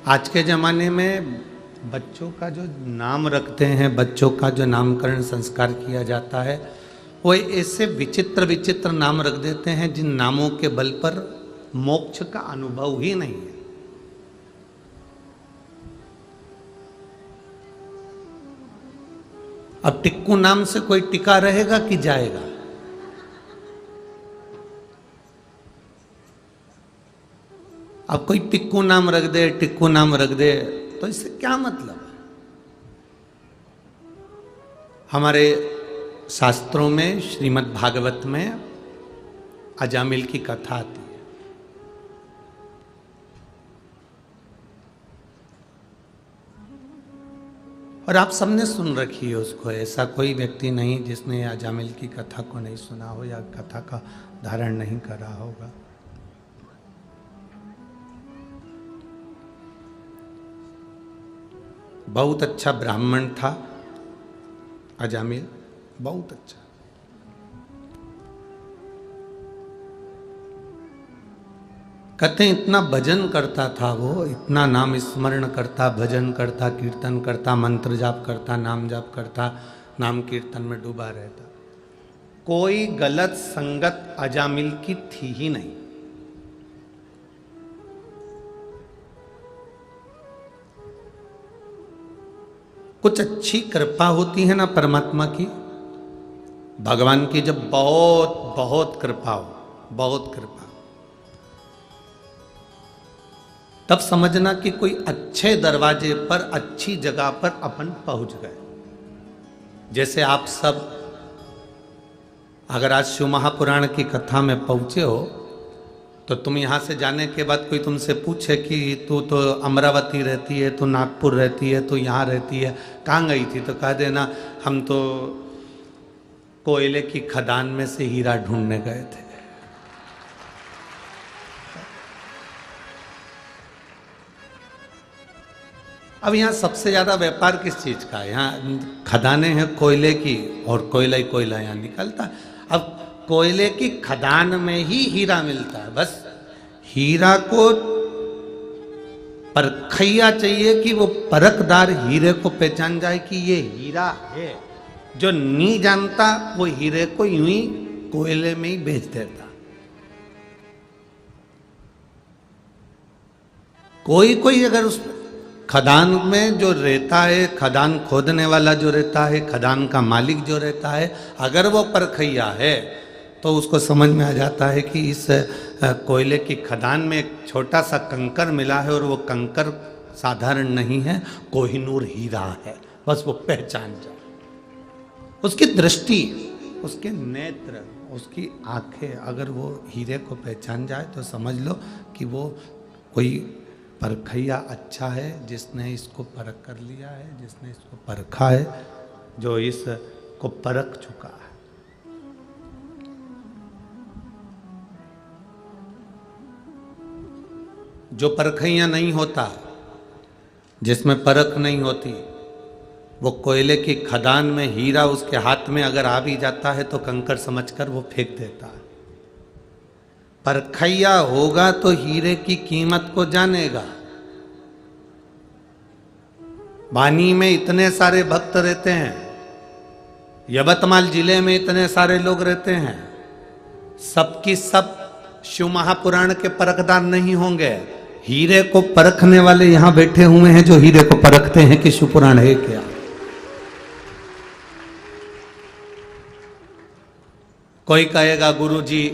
आज के ज़माने में बच्चों का जो नाम रखते हैं, बच्चों का जो नामकरण संस्कार किया जाता है, वो ऐसे विचित्र विचित्र नाम रख देते हैं जिन नामों के बल पर मोक्ष का अनुभव ही नहीं है। अब टिक्कू नाम से कोई टिका रहेगा कि जाएगा? अब कोई टिक्कू नाम रख दे, टिक्कू नाम रख दे, तो इससे क्या मतलब है? हमारे शास्त्रों में, श्रीमद् भागवत में अजामिल की कथा आती है। और आप सबने सुन रखी है उसको, ऐसा कोई व्यक्ति नहीं जिसने अजामिल की कथा को नहीं सुना हो या कथा का धारण नहीं करा होगा। बहुत अच्छा ब्राह्मण था अजामिल, बहुत अच्छा। कहते हैं इतना भजन करता था वो, इतना नाम स्मरण करता, भजन करता, कीर्तन करता, मंत्र जाप करता, नाम जाप करता, नाम कीर्तन में डूबा रहता। कोई गलत संगत अजामिल की थी ही नहीं। कुछ अच्छी कृपा होती है ना परमात्मा की, भगवान की जब बहुत बहुत कृपा हो, बहुत कृपा, तब समझना कि कोई अच्छे दरवाजे पर, अच्छी जगह पर अपन पहुंच गए। जैसे आप सब अगर आज शिव महापुराण की कथा में पहुंचे हो, तो तुम यहां से जाने के बाद कोई तुमसे पूछे कि तू तो अमरावती रहती है, तू नागपुर रहती है, तू यहाँ रहती है, कहाँ गई थी, तो कह देना हम तो कोयले की खदान में से हीरा ढूंढने गए थे। अब यहाँ सबसे ज्यादा व्यापार किस चीज का है? यहाँ खदानें हैं कोयले की, और कोयला ही कोयला यहाँ निकलता है। अब कोयले की खदान में ही हीरा मिलता है। बस हीरा को परखैया चाहिए कि वो परखदार हीरे को पहचान जाए कि ये हीरा है। जो नहीं जानता वो हीरे को यूं ही कोयले में ही बेच देता। कोई कोई अगर उस खदान में जो रहता है, खदान खोदने वाला जो रहता है, खदान का मालिक जो रहता है, अगर वो परखैया है तो उसको समझ में आ जाता है कि इस कोयले की खदान में एक छोटा सा कंकर मिला है और वो कंकर साधारण नहीं है, कोहिनूर हीरा है। बस वो पहचान जाए। उसकी दृष्टि, उसके नेत्र, उसकी आंखें अगर वो हीरे को पहचान जाए तो समझ लो कि वो कोई परखैया अच्छा है, जिसने इसको परख कर लिया है, जिसने इसको परखा है, जो इसको परख चुका है। जो परखैया नहीं होता, जिसमें परख नहीं होती, वो कोयले की खदान में हीरा उसके हाथ में अगर आ भी जाता है तो कंकर समझकर वो फेंक देता है। परखैया होगा तो हीरे की कीमत को जानेगा। बानी में इतने सारे भक्त रहते हैं, यवतमाल जिले में इतने सारे लोग रहते हैं, सबकी सब शिव महापुराण के परखदार नहीं होंगे। हीरे को परखने वाले यहां बैठे हुए हैं जो हीरे को परखते हैं कि शिव पुराण है क्या। कोई कहेगा गुरुजी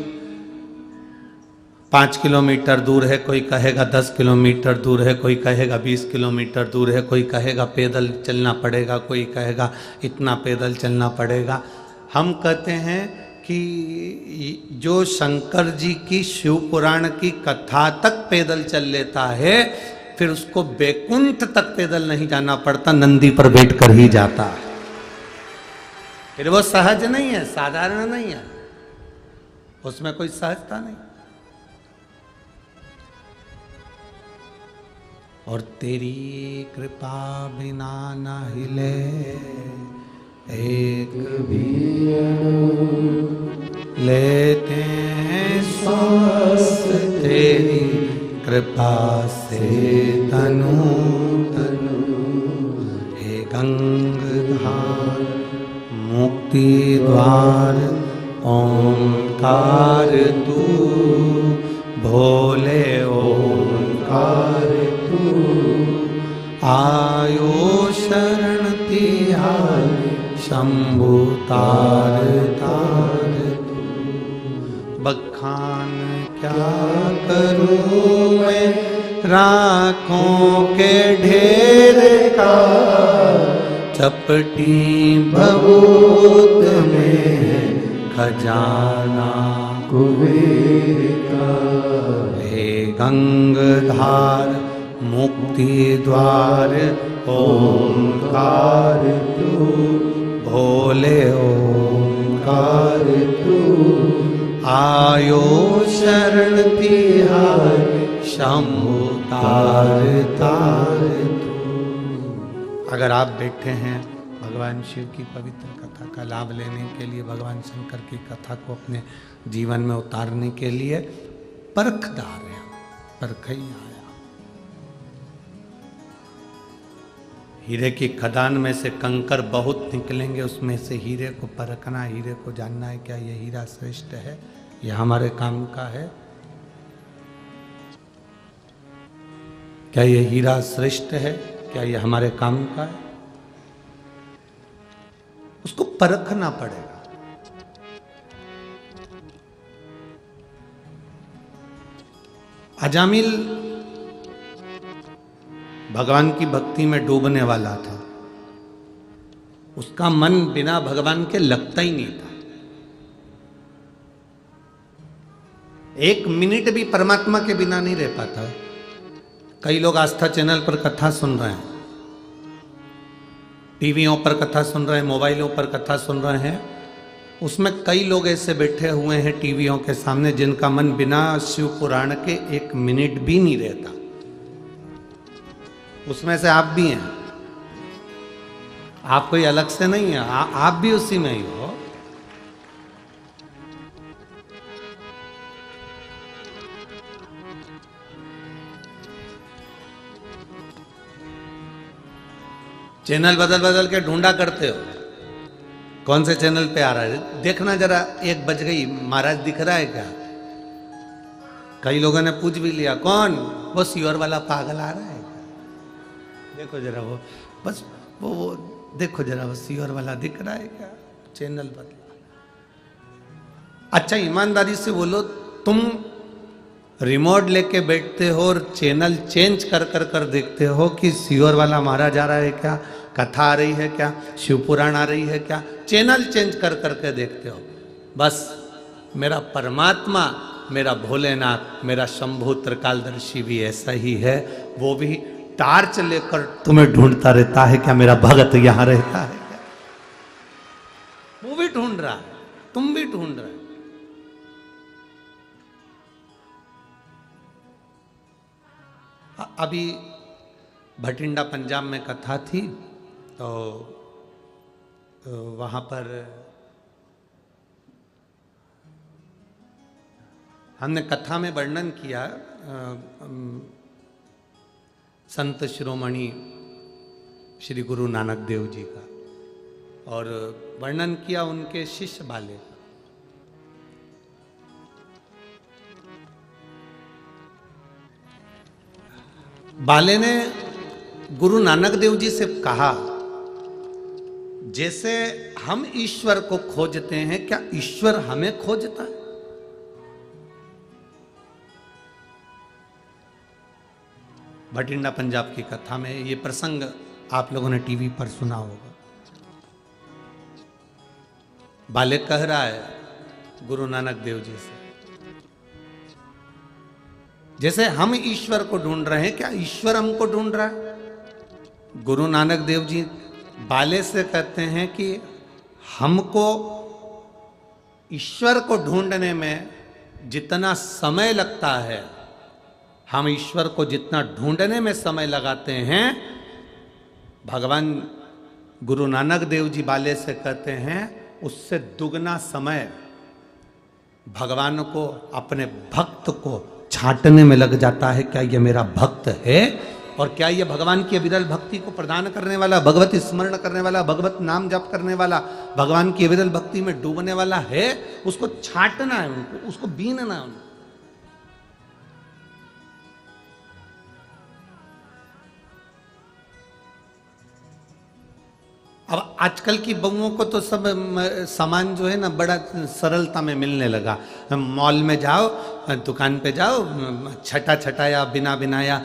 5 किलोमीटर दूर है, कोई कहेगा 10 किलोमीटर दूर है, कोई कहेगा 20 किलोमीटर दूर है, कोई कहेगा पैदल चलना पड़ेगा, कोई कहेगा इतना पैदल चलना पड़ेगा। हम कहते हैं कि जो शंकर जी की शिव पुराण की कथा तक पैदल चल लेता है, फिर उसको बैकुंठ तक पैदल नहीं जाना पड़ता, नंदी पर बैठकर ही जाता है। फिर वो सहज नहीं है, साधारण नहीं है, उसमें कोई सहजता नहीं। और तेरी कृपा बिना न हिले एक भी लेते हैं श्वास, तेरी कृपा से तनु तनु, हे गंगाधार मुक्ति द्वार ओंकार तू, भोले ओंकार तू, आयो शरण तिहारी शंभु तार तार तू। बखान क्या करूं मैं राखों के ढेर का, चपटी भभूत में खजाना कुबेर का। हे गंगाधार मुक्ति द्वार ओंकार तू, भोले ओंकार तू, आयो शरण तिहारी शंभु तार तार तू। अगर आप बैठे हैं भगवान शिव की पवित्र कथा का लाभ लेने के लिए, भगवान शंकर की कथा को अपने जीवन में उतारने के लिए, परखदार है, परखई आया। हीरे की खदान में से कंकर बहुत निकलेंगे, उसमें से हीरे को परखना, हीरे को जानना है क्या ये हीरा श्रेष्ठ है, यह हमारे काम का है, क्या ये हीरा श्रेष्ठ है, क्या ये हमारे काम का है, उसको परखना पड़ेगा। अजामिल भगवान की भक्ति में डूबने वाला था, उसका मन बिना भगवान के लगता ही नहीं था। एक मिनट भी परमात्मा के बिना नहीं रह पाता। कई लोग आस्था चैनल पर कथा सुन रहे हैं, टीवियों पर कथा सुन रहे हैं, मोबाइलों पर कथा सुन रहे हैं, उसमें कई लोग ऐसे बैठे हुए हैं टीवियों के सामने जिनका मन बिना शिव पुराण के एक मिनट भी नहीं रहता। उसमें से आप भी हैं, आप कोई अलग से नहीं है, आप भी उसी में ही हो। चैनल बदल बदल के ढूंढा करते हो, कौन से चैनल पे आ रहा है, देखना जरा, 1 बज गई, महाराज दिख रहा है क्या? कई लोगों ने पूछ भी लिया, कौन? वो सियोर वाला पागल आ रहा है, देखो जरा वो, बस वो देखो जरा वो सियोर वाला दिख रहा है क्या? चैनल बदला। अच्छा ईमानदारी से बोलो, तुम रिमोट लेके बैठते हो और चैनल चेंज कर कर कर देखते हो कि सियोर वाला महाराज आ रहा है क्या, कथा आ रही है क्या, शिवपुराण आ रही है क्या, चैनल चेंज कर करके देखते हो। बस मेरा परमात्मा, मेरा भोलेनाथ, मेरा शंभु त्रिकालदर्शी भी ऐसा ही है, वो भी टार्च लेकर तुम्हें ढूंढता रहता है, क्या मेरा भगत यहां रहता है क्या? वो भी ढूंढ रहा है, तुम भी ढूंढ रहे हो। अभी भटिंडा पंजाब में कथा थी, तो वहाँ पर हमने कथा में वर्णन किया संत शिरोमणि श्री गुरु नानक देव जी का, और वर्णन किया उनके शिष्य बाले का। बाले ने गुरु नानक देव जी से कहा, जैसे हम ईश्वर को खोजते हैं, क्या ईश्वर हमें खोजता है? भटिंडा पंजाब की कथा में ये प्रसंग आप लोगों ने टीवी पर सुना होगा। बाले कह रहा है गुरु नानक देव जी से, जैसे हम ईश्वर को ढूंढ रहे हैं, क्या ईश्वर हमको ढूंढ रहा है? गुरु नानक देव जी बाले से कहते हैं कि हमको ईश्वर को ढूंढने में जितना समय लगता है, हम ईश्वर को जितना ढूंढने में समय लगाते हैं, भगवान गुरु नानक देव जी बाले से कहते हैं उससे दुगना समय भगवान को, अपने भक्त को छांटने में लग जाता है, क्या ये मेरा भक्त है और क्या ये भगवान की विरल भक्ति को प्रदान करने वाला, भगवत स्मरण करने वाला, भगवत नाम जप करने वाला, भगवान की विरल भक्ति में डूबने वाला है। उसको छांटना है, उनको उसको बीनना है उनको। अब आजकल की बहुओं को तो सब सामान जो है ना बड़ा सरलता में मिलने लगा। मॉल में जाओ, दुकान पे जाओ, छटा छटाया बिना बिनाया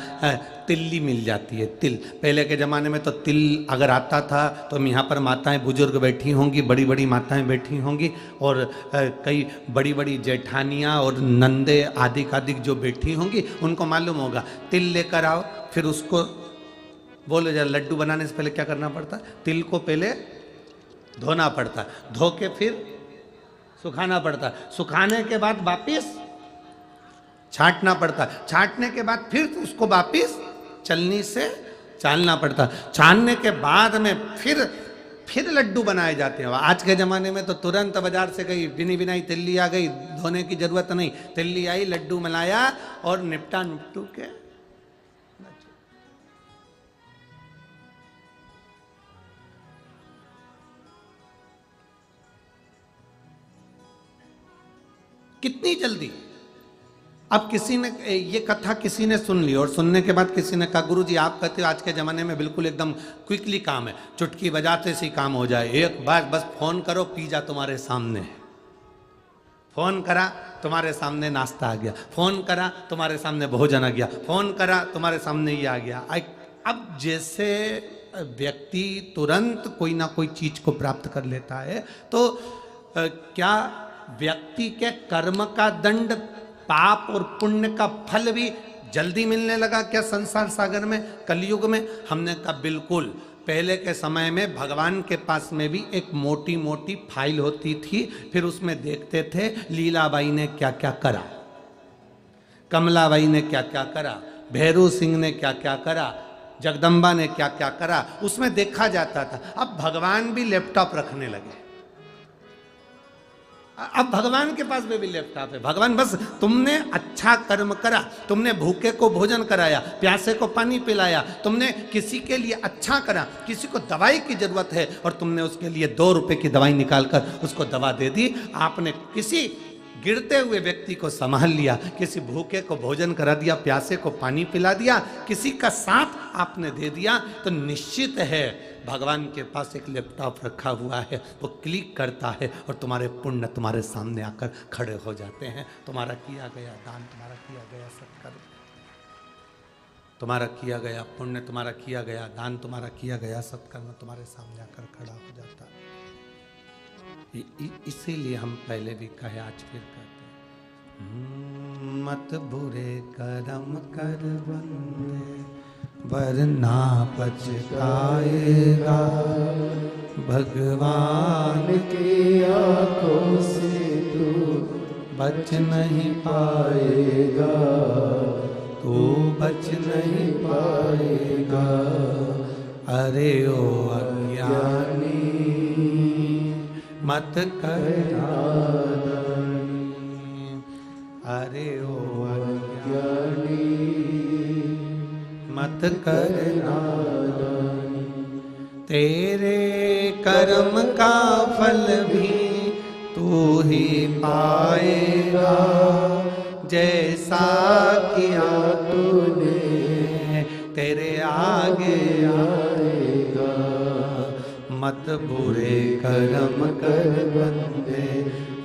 तिल्ली मिल जाती है। तिल, पहले के ज़माने में तो तिल अगर आता था तो यहाँ पर माताएं बुजुर्ग बैठी होंगी, बड़ी बड़ी माताएं बैठी होंगी और कई बड़ी बड़ी जेठानियाँ और नंदे आदि आदि जो बैठी होंगी, उनको मालूम होगा तिल लेकर आओ, फिर उसको बोलो जरा लड्डू बनाने से पहले क्या करना पड़ता है, तिल को पहले धोना पड़ता है, धो के फिर सुखाना पड़ता है, सुखाने के बाद वापिस छांटना पड़ता है, छांटने के बाद फिर उसको वापिस चलनी से चालना पड़ता है, छानने के बाद में फिर लड्डू बनाए जाते हैं। आज के ज़माने में तो तुरंत बाजार से गई बिनी बिनाई तिल्ली आ गई, धोने की जरूरत नहीं, तिल्ली आई, लड्डू मिलाया और निपटा निपटू के। कितनी जल्दी। अब किसी ने ये कथा किसी ने सुन ली और सुनने के बाद किसी ने कहा गुरुजी आप कहते हो आज के ज़माने में बिल्कुल एकदम क्विकली काम है, चुटकी बजाते से ही काम हो जाए, एक बार बस फोन करो पिज़्ज़ा तुम्हारे सामने है, फोन करा तुम्हारे सामने नाश्ता आ गया, फोन करा तुम्हारे सामने भोजन आ गया, फोन करा तुम्हारे सामने ये आ गया। अब जैसे व्यक्ति तुरंत कोई ना कोई चीज को प्राप्त कर लेता है, तो क्या व्यक्ति के कर्म का दंड, पाप और पुण्य का फल भी जल्दी मिलने लगा क्या संसार सागर में, कलयुग में? हमने कहा बिल्कुल। पहले के समय में भगवान के पास में भी एक मोटी मोटी फाइल होती थी, फिर उसमें देखते थे लीलाबाई ने क्या क्या करा, कमलाबाई ने क्या क्या करा, भैरू सिंह ने क्या क्या करा, जगदम्बा ने क्या क्या करा, उसमें देखा जाता था। अब भगवान भी लैपटॉप रखने लगे, अब भगवान के पास में भी लैपटॉप है। भगवान बस तुमने अच्छा कर्म करा, तुमने भूखे को भोजन कराया, प्यासे को पानी पिलाया, तुमने किसी के लिए अच्छा करा, किसी को दवाई की जरूरत है और तुमने उसके लिए 2 रुपए की दवाई निकालकर उसको दवा दे दी, आपने किसी गिरते हुए व्यक्ति को संभाल लिया, किसी भूखे को भोजन करा दिया, प्यासे को पानी पिला दिया, किसी का साथ आपने दे दिया, तो निश्चित है भगवान के पास एक लैपटॉप रखा हुआ है, वो क्लिक करता है और तुम्हारे पुण्य तुम्हारे सामने आकर खड़े हो जाते हैं। तुम्हारा किया गया दान, तुम्हारा किया गया सत्कर्म, तुम्हारा किया गया पुण्य, तुम्हारा किया गया दान, तुम्हारा किया गया सत्कर्म तुम्हारे सामने आकर खड़ा हो जाता है। इसीलिए हम पहले भी कहे, आज फिर कहते हैं, मत बुरे कर्म कर बंदे वरना पछताएगा, भगवान की आंखों से तू बच नहीं पाएगा, तू बच नहीं पाएगा। अरे ओ अज्ञानी मत कर नादानी, अरे ओ अज्ञानी मत कर नादानी, तेरे कर्म का फल भी तू ही पाएगा, जैसा किया तूने तेरे आगे आएगा। मत बुरे कर्म कर बंदे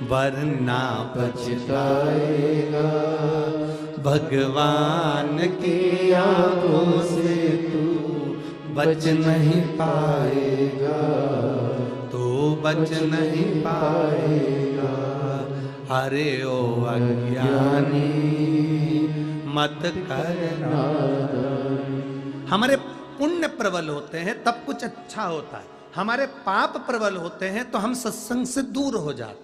वरना पछताएगा, भगवान की आंखों से तू बच नहीं पाएगा, तू बच नहीं पाएगा। अरे ओ अज्ञानी मत करना। हमारे पुण्य प्रबल होते हैं तब कुछ अच्छा होता है, हमारे पाप प्रबल होते हैं तो हम सत्संग से दूर हो जाते हैं।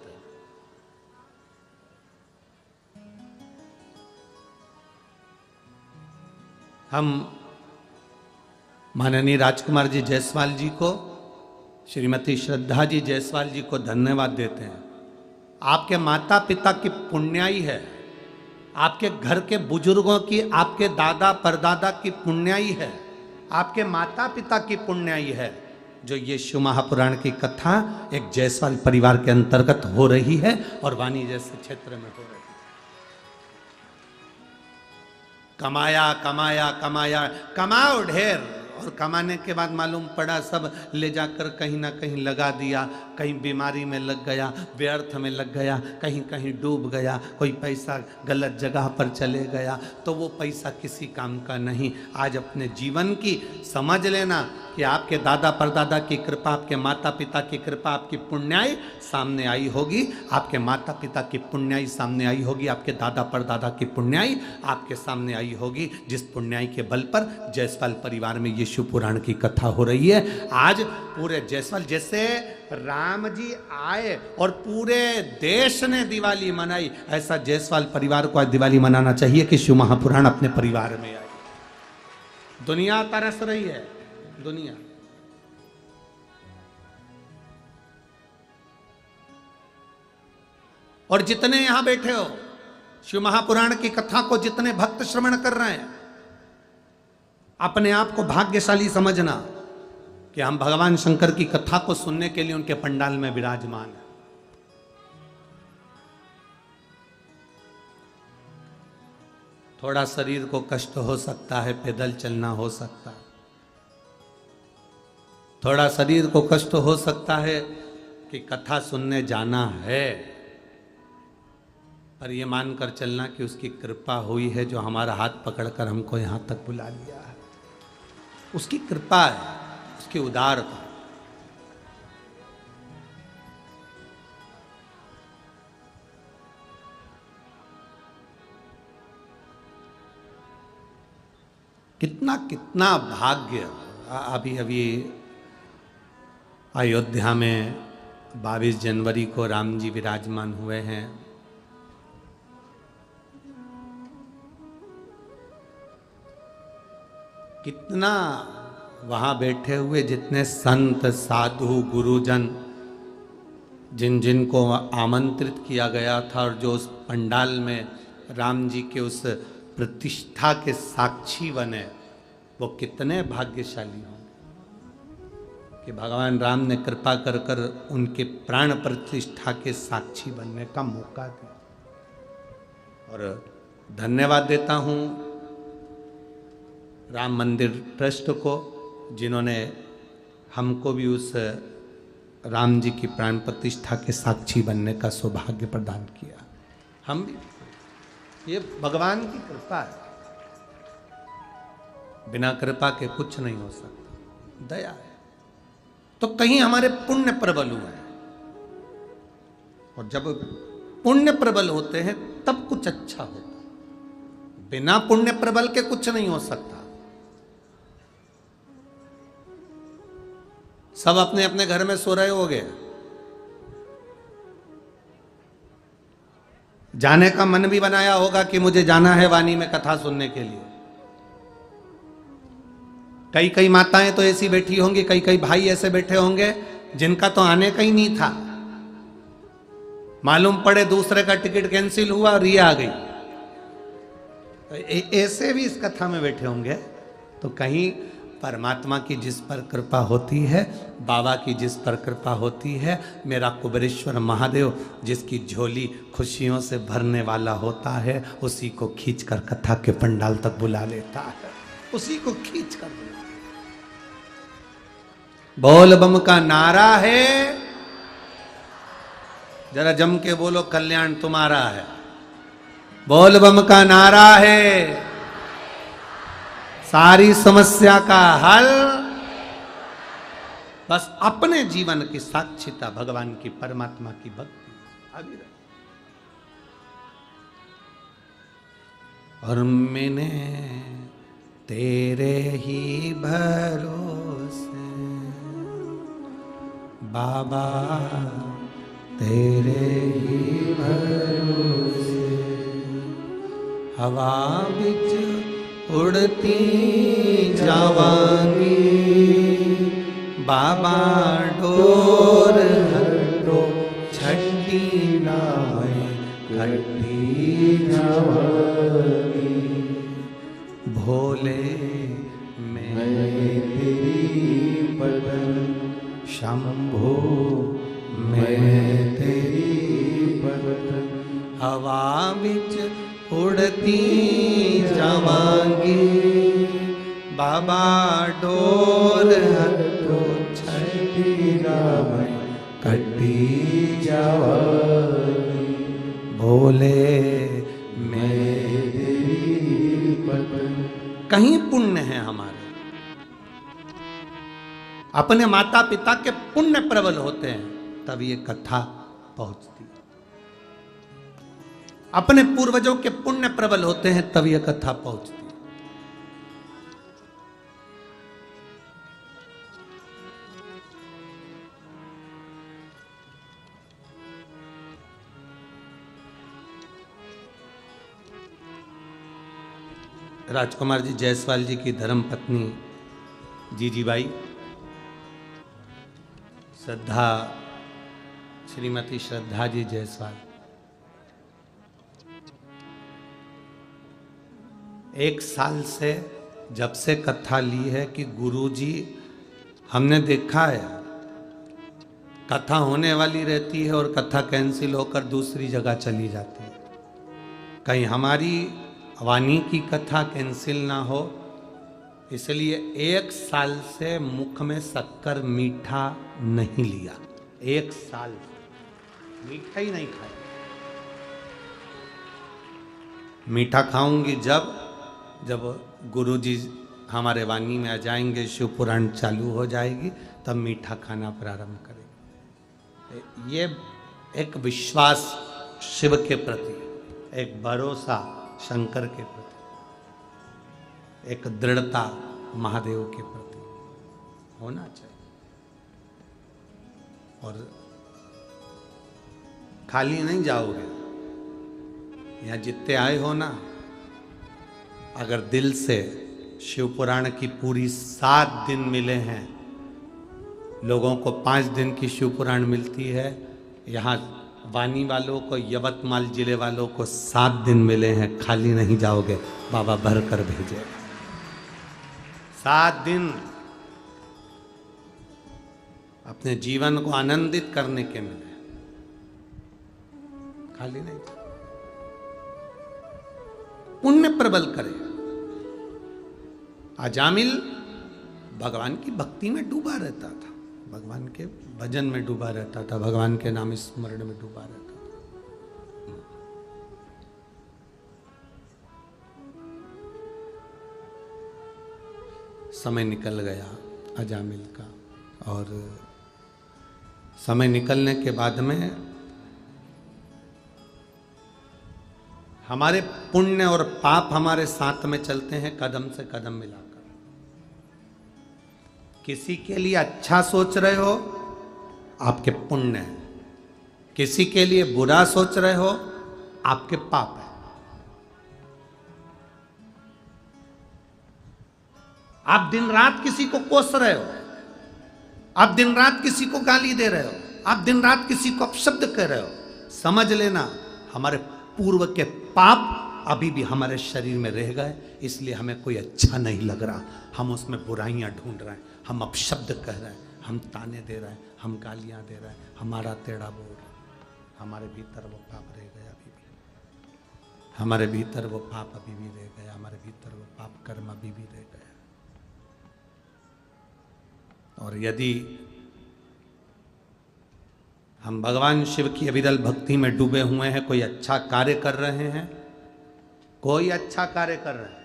हम माननीय राजकुमार जी जायसवाल जी को, श्रीमती श्रद्धा जी जायसवाल जी को धन्यवाद देते हैं। आपके माता पिता की पुण्याई है आपके घर के बुजुर्गों की, आपके दादा परदादा की पुण्याई है, आपके माता पिता की पुण्याई है, जो ये शिव महापुराण की कथा एक जायसवाल परिवार के अंतर्गत हो रही है और वानी जैसे क्षेत्र में हो रही है। कमाया कमाया कमाया, कमाओ ढेर, और कमाने के बाद मालूम पड़ा सब ले जाकर कहीं ना कहीं लगा दिया, कहीं बीमारी में लग गया, व्यर्थ में लग गया, कहीं कहीं डूब गया, कोई पैसा गलत जगह पर चले गया, तो वो पैसा किसी काम का नहीं। आज अपने जीवन की समझ लेना कि आपके दादा परदादा की कृपा, आपके माता पिता की कृपा, आपकी पुण्याई सामने आई होगी, आपके माता पिता की पुण्याई सामने आई होगी, आपके दादा परदादा की पुण्याई आपके सामने आई होगी, जिस पुण्याई के बल पर जायसवाल परिवार में ये शिव पुराण की कथा हो रही है। आज पूरे जायसवाल, जैसे राम जी आए और पूरे देश ने दिवाली मनाई, ऐसा जायसवाल परिवार को आज दिवाली मनाना चाहिए कि शिव महापुराण अपने परिवार में आए। दुनिया तरस रही है, दुनिया। और जितने यहां बैठे हो, शिव महापुराण की कथा को जितने भक्त श्रवण कर रहे हैं, अपने आप को भाग्यशाली समझना कि हम भगवान शंकर की कथा को सुनने के लिए उनके पंडाल में विराजमान हैं। थोड़ा शरीर को कष्ट हो सकता है, पैदल चलना हो सकता है, थोड़ा शरीर को कष्ट हो सकता है कि कथा सुनने जाना है, पर यह मानकर चलना कि उसकी कृपा हुई है, जो हमारा हाथ पकड़कर हमको यहां तक बुला लिया है, उसकी कृपा है, उसकी उदारता। कितना कितना भाग्य। अभी अभी अयोध्या में 22 जनवरी को राम जी विराजमान हुए हैं। कितना वहाँ बैठे हुए जितने संत साधु गुरुजन, जिन जिन को आमंत्रित किया गया था और जो उस पंडाल में राम जी के उस प्रतिष्ठा के साक्षी बने, वो कितने भाग्यशाली होंगे कि भगवान राम ने कृपा कर कर उनके प्राण प्रतिष्ठा के साक्षी बनने का मौका दिया। और धन्यवाद देता हूँ राम मंदिर ट्रस्ट को, जिन्होंने हमको भी उस राम जी की प्राण प्रतिष्ठा के साक्षी बनने का सौभाग्य प्रदान किया। हम भी, ये भगवान की कृपा है, बिना कृपा के कुछ नहीं हो सकता, दया है। तो कहीं हमारे पुण्य प्रबल हुए हैं, और जब पुण्य प्रबल होते हैं तब कुछ अच्छा होता है, बिना पुण्य प्रबल के कुछ नहीं हो सकता। सब अपने अपने घर में सो रहे होंगे, जाने का मन भी बनाया होगा कि मुझे जाना है वानी में कथा सुनने के लिए। कई कई माताएं तो ऐसी बैठी होंगी, कई कई भाई ऐसे बैठे होंगे जिनका तो आने का ही नहीं था, मालूम पड़े दूसरे का टिकट कैंसिल हुआ और ये आ गई। ऐसे भी इस कथा में बैठे होंगे। तो कहीं परमात्मा की जिस पर कृपा होती है, बाबा की जिस पर कृपा होती है, मेरा कुबेरेश्वर महादेव जिसकी झोली खुशियों से भरने वाला होता है, उसी को खींचकर कथा के पंडाल तक बुला लेता है, उसी को खींच कर। बोल बम का नारा है, जरा जम के बोलो, कल्याण तुम्हारा है। बोल बम का नारा है, सारी समस्या का हल। बस अपने जीवन की साक्षिता भगवान की, परमात्मा की भक्ति आगे रहे। और मैंने तेरे ही भरोसे बाबा, तेरे ही भरोसे हवा बिच उड़ती जावांगी, बाबा डोर हटो छठी ना मैं खट्टी जवानी, भोले मैं तेरी बदन, शंभो मैं तेरी बदन, हवा बिच उड़ती जावांगी, बाबा डोर हटो छठी राम, खट्टी जवानी, भोले मैं तेरी बदन। कहीं पुण्य है हमारे, अपने माता पिता के पुण्य प्रबल होते हैं तब ये कथा पहुंचती है। अपने पूर्वजों के पुण्य प्रबल होते हैं तब ये कथा पहुंचती है। राजकुमार जी जायसवाल जी की धर्म पत्नी जीजीबाई श्रद्धा, श्रीमती श्रद्धा जी जायसवाल, एक साल से जब से कथा ली है कि गुरुजी, हमने देखा है कथा होने वाली रहती है और कथा कैंसिल होकर दूसरी जगह चली जाती है। कहीं हमारी वाणी की कथा कैंसिल ना हो, इसलिए एक साल से मुख में शक्कर मीठा नहीं लिया। एक साल मीठा ही नहीं खाया। मीठा खाऊंगी जब गुरुजी हमारे वाणी में आ जाएंगे, शिव पुराण चालू हो जाएगी, तब मीठा खाना प्रारंभ करेंगे। ये एक विश्वास शिव के प्रति, एक भरोसा शंकर के प्रति, एक दृढ़ता महादेव के प्रति होना चाहिए। और खाली नहीं जाओगे, यहाँ जितने आए हो ना, अगर दिल से शिव पुराण की पूरी 7 दिन मिले हैं, लोगों को 5 दिन की शिव पुराण मिलती है, यहाँ वानी वालों को, यवतमाल जिले वालों को 7 दिन मिले हैं। खाली नहीं जाओगे, बाबा भर कर भेजे। 7 दिन अपने जीवन को आनंदित करने के मिले, खाली नहीं। पुण्य प्रबल करे। अजामिल भगवान की भक्ति में डूबा रहता था, भगवान के भजन में डूबा रहता था, भगवान के नाम स्मरण में डूबा रहता था। समय निकल गया अजामिल का, और समय निकलने के बाद में हमारे पुण्य और पाप हमारे साथ में चलते हैं, कदम से कदम मिलाकर। किसी के लिए अच्छा सोच रहे हो, आपके पुण्य है। किसी के लिए बुरा सोच रहे हो, आपके पाप है। आप दिन रात किसी को कोस रहे हो, आप दिन रात किसी को गाली दे रहे हो, आप दिन रात किसी को अपशब्द कह रहे हो, समझ लेना हमारे पूर्व के पाप अभी भी हमारे शरीर में रह गए, इसलिए हमें कोई अच्छा नहीं लग रहा। हम उसमें बुराइयां ढूंढ रहे हैं, हम अपशब्द कह रहे हैं, हम ताने दे रहे हैं, हम गालियां दे रहे हैं, हमारा टेढ़ा बोल रहे हैं। हमारे भीतर वो पाप रह गया अभी भी, हमारे भीतर वो पाप अभी भी रह गया, हमारे भीतर वो पाप कर्म अभी भी रह गया। और यदि हम भगवान शिव की अविरल भक्ति में डूबे हुए हैं, कोई अच्छा कार्य कर रहे हैं, कोई अच्छा कार्य कर रहे हैं,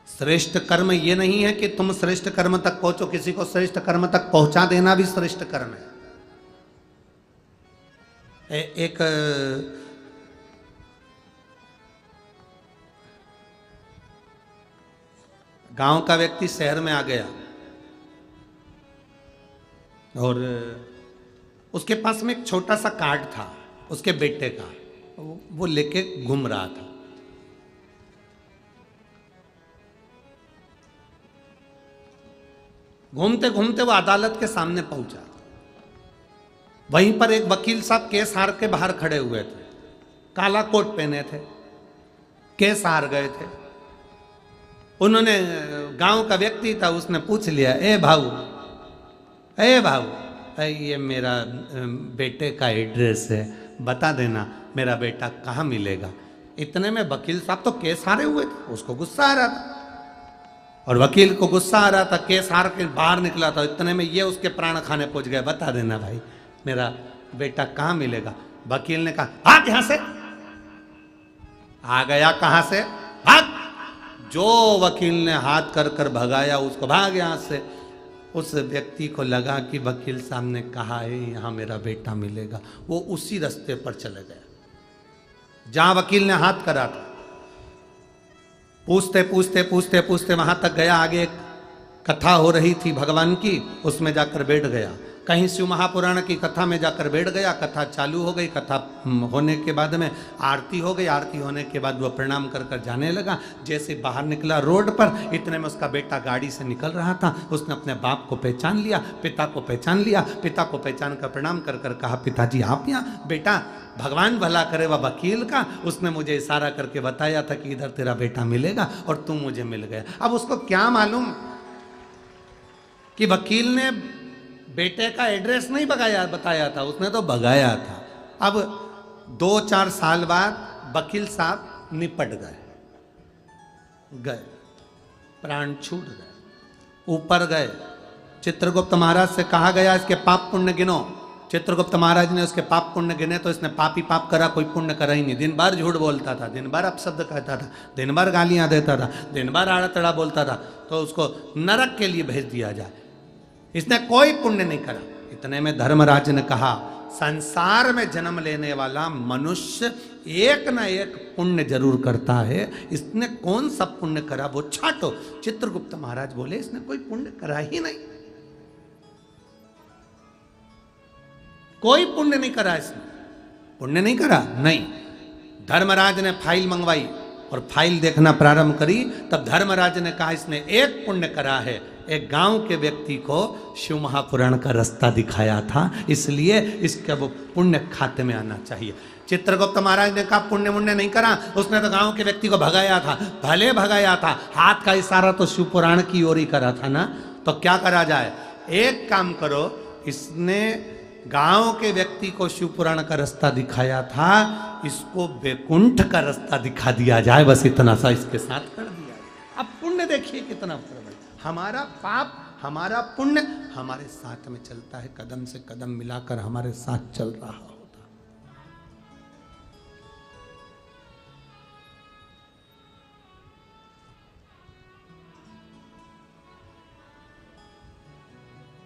श्रेष्ठ कर्म ये नहीं है कि तुम श्रेष्ठ कर्म तक पहुंचो, किसी को श्रेष्ठ कर्म तक पहुंचा देना भी श्रेष्ठ कर्म है। एक गांव का व्यक्ति शहर में आ गया और उसके पास में एक छोटा सा कार्ड था उसके बेटे का, वो लेके घूम रहा था। घूमते घूमते वो अदालत के सामने पहुंचा। वहीं पर एक वकील साहब केस हार के बाहर खड़े हुए थे, काला कोट पहने थे, केस हार गए थे। उन्होंने, गांव का व्यक्ति था, उसने पूछ लिया, ए भाऊ, ये मेरा बेटे का एड्रेस है, बता देना मेरा बेटा कहाँ मिलेगा। इतने में वकील साहब तो केस हारे हुए थे, उसको गुस्सा आ रहा था, और वकील को गुस्सा आ रहा था, केस हार के बाहर निकला था। इतने में ये उसके प्राण खाने पहुंच गए, बता देना भाई मेरा बेटा कहाँ मिलेगा। वकील ने कहा, भाग यहां से। आ गया कहां से, भाग। जो वकील ने हाथ कर कर भगाया उसको, भाग यहां से। उस व्यक्ति को लगा कि वकील साहब ने कहा है यहां मेरा बेटा मिलेगा, वो उसी रास्ते पर चले गया जहां वकील ने हाथ करा था। पूछते पूछते पूछते पूछते वहां तक गया, आगे एक कथा हो रही थी भगवान की, उसमें जाकर बैठ गया। कहीं शिव महापुराण की कथा में जाकर बैठ गया। कथा चालू हो गई, कथा होने के बाद में आरती हो गई। आरती होने के बाद वह प्रणाम कर कर जाने लगा। जैसे बाहर निकला रोड पर, इतने में उसका बेटा गाड़ी से निकल रहा था। उसने अपने बाप को पहचान लिया, पिता को पहचान लिया। पिता को पहचान कर प्रणाम कर कर कहा, पिताजी आप यहाँ? बेटा भगवान भला करे वह वकील का, उसने मुझे इशारा करके बताया था कि इधर तेरा बेटा मिलेगा और तुम मुझे मिल गया। अब उसको क्या मालूम कि वकील ने बेटे का एड्रेस नहीं बताया था, उसने तो भगाया था। अब 2-4 साल बाद वकील साहब निपट गए, प्राण छूट गए, ऊपर गए। चित्रगुप्त महाराज से कहा गया इसके पाप पुण्य गिनो। चित्रगुप्त महाराज ने उसके पाप पुण्य गिने तो इसने पाप ही पाप करा, कोई पुण्य करा ही नहीं। दिन भर झूठ बोलता था, दिन भर अपशब्द कहता था, दिन भर गालियां देता था, दिन भर आड़ा तड़ा बोलता था, तो उसको नरक के लिए भेज दिया जाए। इसने कोई पुण्य नहीं करा। इतने में धर्मराज ने कहा, संसार में जन्म लेने वाला मनुष्य एक न एक पुण्य जरूर करता है, इसने कौन सा पुण्य करा वो छाटो। चित्रगुप्त महाराज बोले, इसने कोई पुण्य करा ही नहीं, कोई पुण्य नहीं करा, इसने पुण्य नहीं करा। नहीं, धर्मराज ने फाइल मंगवाई और फाइल देखना प्रारंभ करी। तब धर्मराज ने कहा, इसने एक पुण्य करा है, एक गांव के व्यक्ति को शिव महापुराण का रास्ता दिखाया था, इसलिए इसका वो पुण्य खाते में आना चाहिए। चित्रगुप्त महाराज ने कहा, पुण्य मुण्य नहीं करा, उसने तो गांव के व्यक्ति को भगाया था। भले भगाया था, हाथ का इशारा तो शिव पुराण की ओर ही करा था ना, तो क्या करा जाए? एक काम करो, इसने गांव के व्यक्ति को शिव पुराण का रास्ता दिखाया था, इसको वैकुंठ का रास्ता दिखा दिया जाए, बस इतना सा इसके साथ कर दिया। अब पुण्य देखिए कितना प्रबल। हमारा पाप हमारा पुण्य हमारे साथ में चलता है, कदम से कदम मिलाकर हमारे साथ चल रहा होता।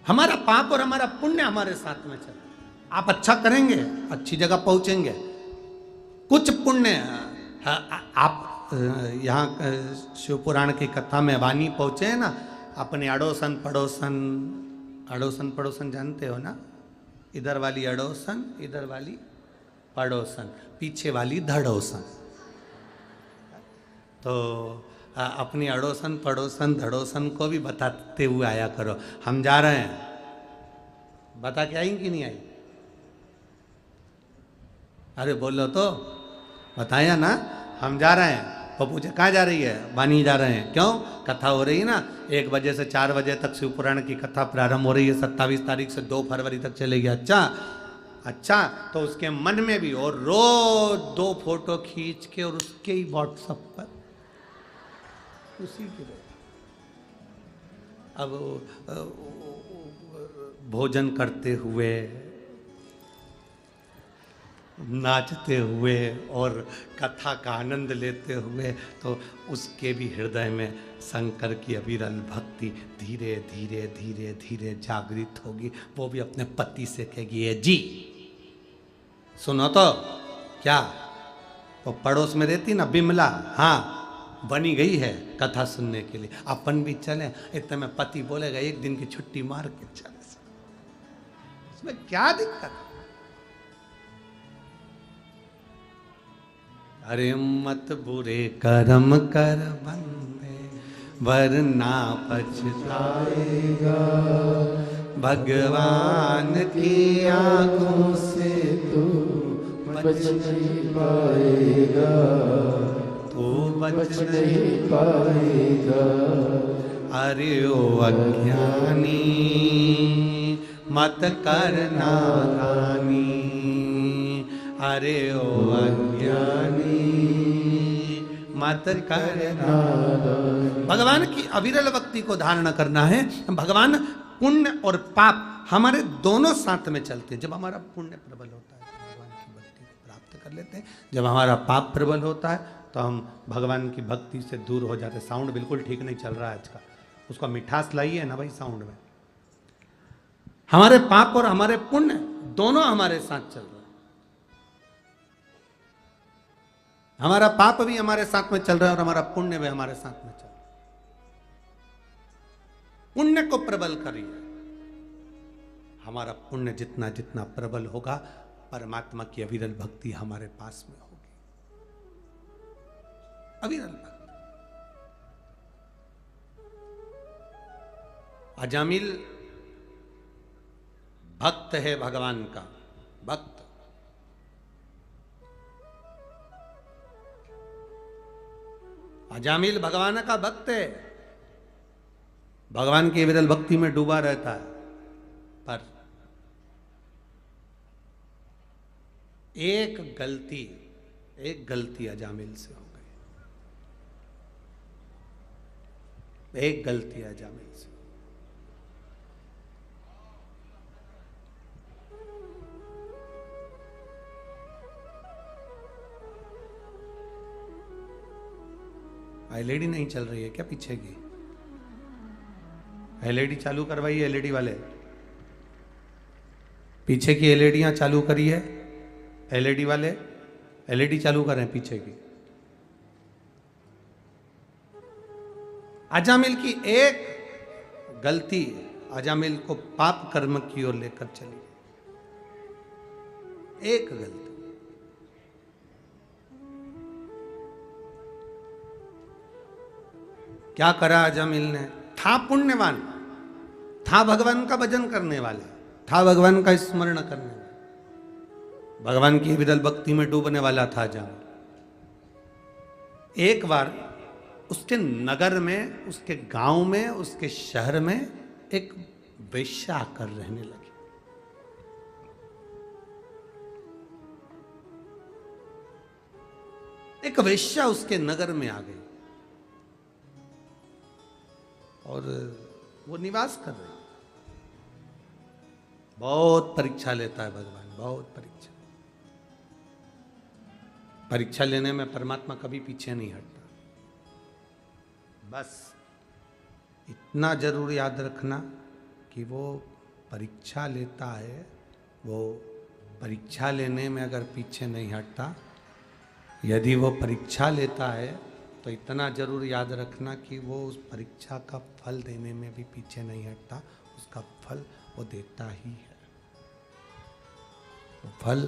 हमारा पाप और हमारा पुण्य हमारे साथ में चल। आप अच्छा करेंगे, अच्छी जगह पहुंचेंगे। कुछ पुण्य आप यहाँ शिव पुराण की कथा में वाणी पहुंचे हैं ना, अपने अड़ोसन पड़ोसन, अड़ोसन पड़ोसन जानते हो ना, इधर वाली अड़ोसन, इधर वाली पड़ोसन, पीछे वाली धड़ोसन। तो अपनी अड़ोसन पड़ोसन धड़ोसन को भी बताते हुए आया करो, हम जा रहे हैं। बता के आई कि नहीं आई? अरे बोलो तो, बताया ना, हम जा रहे हैं। वो पूछे कहाँ जा रही है? वानी जा रहे हैं। क्यों? कथा हो रही है ना, 1 बजे से 4 बजे तक शिव पुराण की कथा प्रारंभ हो रही है, 27 तारीख से 2 फरवरी तक चलेगी। अच्छा, तो उसके मन में भी, और रोज 2 फोटो खींच के और उसके ही व्हाट्सएप पर उसी के अब भोजन करते हुए, नाचते हुए और कथा का आनंद लेते हुए, तो उसके भी हृदय में शंकर की अविरल भक्ति धीरे धीरे धीरे धीरे जागृत होगी। वो भी अपने पति से कहेगी, ये जी सुनो तो, क्या वो पड़ोस में रहती ना बिमला, हाँ बनी गई है कथा सुनने के लिए, अपन भी चले। इतने में पति बोलेगा, 1 दिन की छुट्टी मार के चले। इसमें क्या दिक्कत? अरे मत बुरे कर्म कर बंदे, वरना पछताएगा। भगवान की आंखों से तू बच नहीं पाएगा, तू बच नहीं पाएगा। अरे ओ अज्ञानी मत करना नादानी, अरे ओ अज्ञानी मत करना। भगवान की अविरल भक्ति को धारण करना है। भगवान पुण्य और पाप हमारे दोनों साथ में चलते हैं। जब हमारा पुण्य प्रबल होता है तो भगवान की भक्ति को प्राप्त कर लेते हैं, जब हमारा पाप प्रबल होता है तो हम भगवान की भक्ति से दूर हो जाते हैं। साउंड बिल्कुल ठीक नहीं चल रहा है आज का, उसका मिठास लाइए ना भाई साउंड में। हमारे पाप और हमारे पुण्य दोनों हमारे साथ चल रहे हैं। हमारा पाप भी हमारे साथ में चल रहा है और हमारा पुण्य भी हमारे साथ में चल रहा है। पुण्य को प्रबल करिए। हमारा पुण्य जितना जितना प्रबल होगा, परमात्मा की अविरल भक्ति हमारे पास में होगी। अविरल भक्ति। अजामिल भक्त है भगवान का, भक्त। अजामिल भगवान का भक्त है, भगवान की विरल भक्ति में डूबा रहता है। पर एक गलती अजामिल से हो गई, एक गलती अजामिल से। एलईडी नहीं चल रही है क्या पीछे की? एलईडी चालू करवाइए, एलईडी वाले पीछे की एलईडियां चालू करिए। एलईडी वाले एलईडी चालू करें पीछे की। अजामिल की एक गलती अजामिल को पाप कर्म की ओर लेकर चली। एक गलती। क्या करा अजामिल ने? था पुण्यवान, था भगवान का भजन करने वाला, था भगवान का स्मरण करने वाला, भगवान की विरल भक्ति में डूबने वाला था अजामिल। एक बार उसके नगर में, उसके गांव में, उसके शहर में एक वेश्या आकर रहने लगी। एक वेश्या उसके नगर में आ गई और वो निवास कर रही। बहुत परीक्षा लेता है भगवान, बहुत परीक्षा। परीक्षा लेने में परमात्मा कभी पीछे नहीं हटता। बस इतना जरूर याद रखना कि वो परीक्षा लेता है, वो परीक्षा लेने में अगर पीछे नहीं हटता, यदि वो परीक्षा लेता है तो इतना जरूर याद रखना कि वो उस परीक्षा का फल देने में भी पीछे नहीं हटता। उसका फल वो देता ही है। वो फल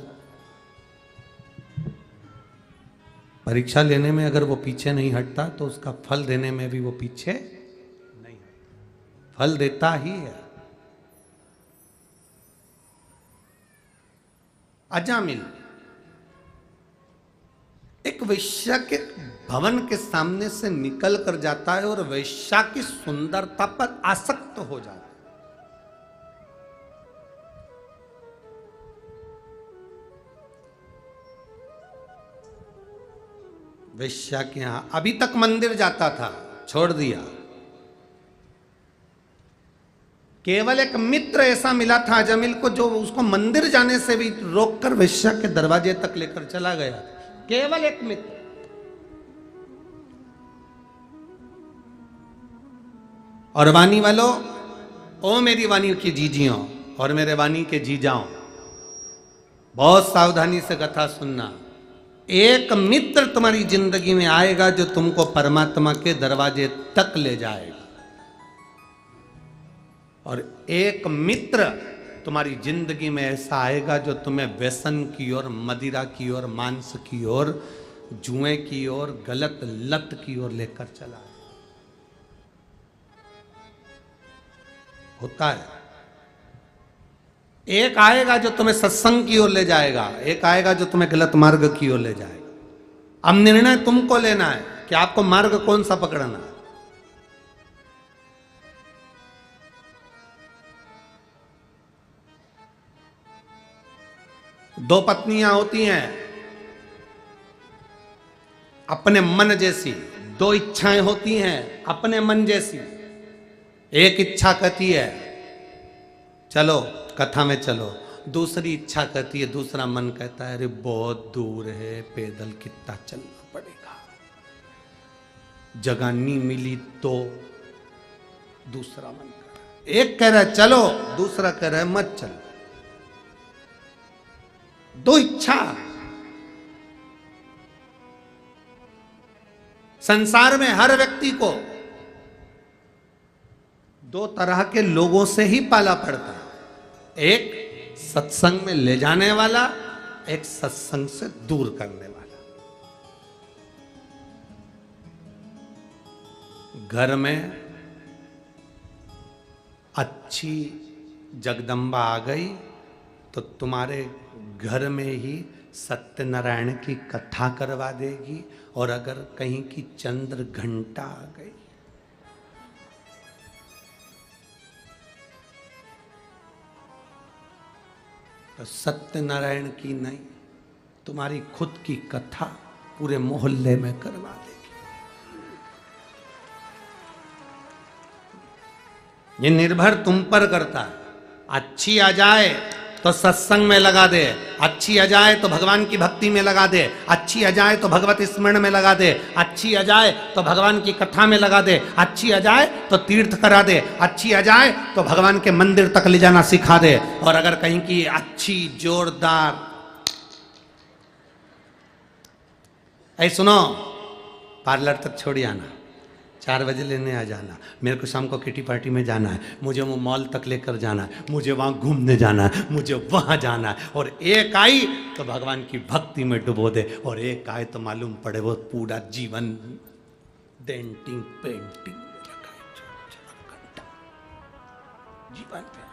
परीक्षा लेने में अगर वो पीछे नहीं हटता तो उसका फल देने में भी वो पीछे नहीं हटता, फल देता ही है। अजामिल एक वेश्या के भवन के सामने से निकल कर जाता है और वेश्या की सुंदरता पर आसक्त हो जाता है। वेश्या के यहां अभी तक मंदिर जाता था, छोड़ दिया। केवल एक मित्र ऐसा मिला था अजामिल को जो उसको मंदिर जाने से भी रोककर वेश्या के दरवाजे तक लेकर चला गया। केवल एक मित्र। और वाणी वालों, ओ मेरी वाणी की जीजियों और मेरे वाणी के जीजाओं, बहुत सावधानी से कथा सुनना। एक मित्र तुम्हारी जिंदगी में आएगा जो तुमको परमात्मा के दरवाजे तक ले जाएगा, और एक मित्र तुम्हारी जिंदगी में ऐसा आएगा जो तुम्हें व्यसन की ओर, मदिरा की ओर, मांस की ओर, जुए की ओर, गलत लत की ओर लेकर चला है। होता है। एक आएगा जो तुम्हें सत्संग की ओर ले जाएगा, एक आएगा जो तुम्हें गलत मार्ग की ओर ले जाएगा। अब निर्णय तुमको लेना है कि आपको मार्ग कौन सा पकड़ना है। दो पत्नियां होती हैं अपने मन जैसी, दो इच्छाएं होती हैं अपने मन जैसी। एक इच्छा कहती है चलो कथा में चलो, दूसरी इच्छा कहती है, दूसरा मन कहता है अरे बहुत दूर है, पैदल कितना चलना पड़ेगा, जगह नहीं मिली तो। दूसरा मन कह रहा है, एक कह रहा है चलो, दूसरा कह रहा है मत चलो। दो इच्छा। संसार में हर व्यक्ति को दो तरह के लोगों से ही पाला पड़ता है, एक सत्संग में ले जाने वाला, एक सत्संग से दूर करने वाला। घर में अच्छी जगदम्बा आ गई तो तुम्हारे घर में ही सत्यनारायण की कथा करवा देगी, और अगर कहीं की चंद्र घंटा आ गई तो सत्यनारायण की नहीं, तुम्हारी खुद की कथा पूरे मोहल्ले में करवा देगी। ये निर्भर तुम पर करता है। अच्छी आ जाए तो सत्संग में लगा दे, अच्छी आ जाए तो भगवान की भक्ति में लगा दे, अच्छी आ जाए तो भगवत स्मरण में लगा दे, अच्छी आ जाए तो भगवान की कथा में लगा दे, अच्छी आ जाए तो तीर्थ करा दे, अच्छी आ जाए तो भगवान के मंदिर तक ले जाना सिखा दे। और अगर कहीं की अच्छी जोरदार, ऐ सुनो, पार्लर तक छोड़ आना, 4 बजे लेने आ जाना, मेरे को शाम को किटी पार्टी में जाना है, मुझे वो मॉल तक लेकर जाना है, मुझे वहाँ घूमने जाना है, मुझे वहाँ जाना है। और एक आई तो भगवान की भक्ति में डुबो दे, और एक आए तो मालूम पड़े वो पूरा जीवन डेंटिंग पेंटिंग में लगा है, जीवन पे।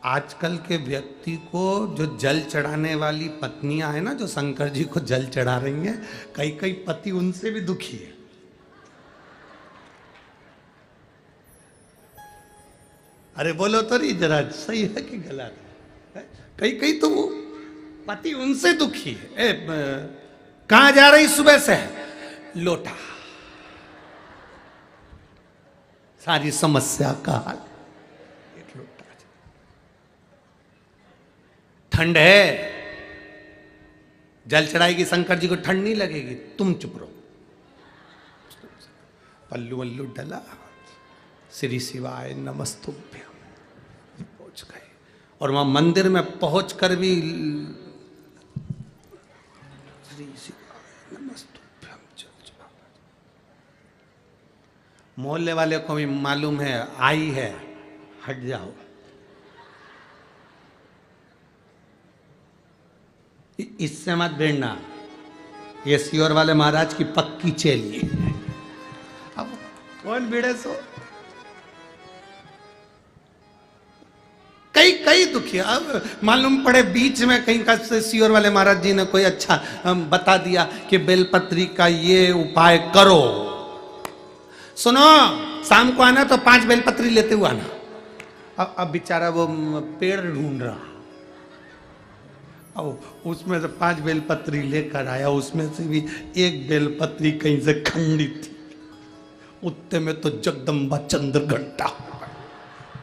आजकल के व्यक्ति को जो जल चढ़ाने वाली पत्नियां हैं ना, जो शंकर जी को जल चढ़ा रही हैं, कई कई पति उनसे भी दुखी है। अरे बोलो तो नहीं जरा, सही है कि गलत है? कई कई तो वो पति उनसे दुखी है। कहां जा रही सुबह से? लोटा। सारी समस्या का हाल। ठंड है, जल चढ़ाएगी शंकर जी को, ठंड नहीं लगेगी, तुम चुप रहो। पल्लू वल्लू डला, श्री शिवाय नमस्तुभ्यम, पहुंच गए। और वहां मंदिर में पहुंचकर भी श्री शिवाय नमस्तुभ्यम चल चुका। मोहल्ले वाले को भी मालूम है आई है, हट जाओ। इससे मत भिड़ना, ये सियोर वाले महाराज की पक्की चेली है। अब कौन भिड़े सो? कई कई दुखी। अब मालूम पड़े बीच में कहीं का सियोर वाले महाराज जी ने कोई अच्छा बता दिया कि बेलपत्री का ये उपाय करो। सुनो, शाम को आना तो 5 बेलपत्री लेते हुए आना। अब बेचारा वो पेड़ ढूंढ रहा, अब उसमें से 5 बेलपत्री लेकर आया, उसमें से भी एक बेलपत्री कहीं से खंडित थी, उतने में तो जगदम्बा चंद्र घंटा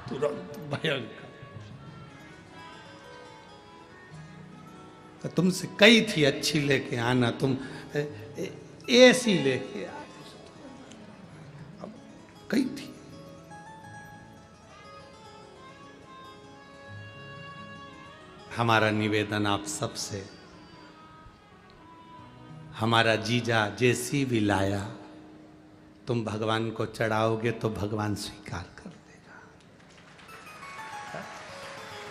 तुरंत भयंकर। तो तुमसे कई थी अच्छी लेके आना, तुम ऐसी लेके आ, अब कई थी। हमारा निवेदन आप सबसे, हमारा जीजा जैसी भी लाया तुम भगवान को चढ़ाओगे तो भगवान स्वीकार कर देगा।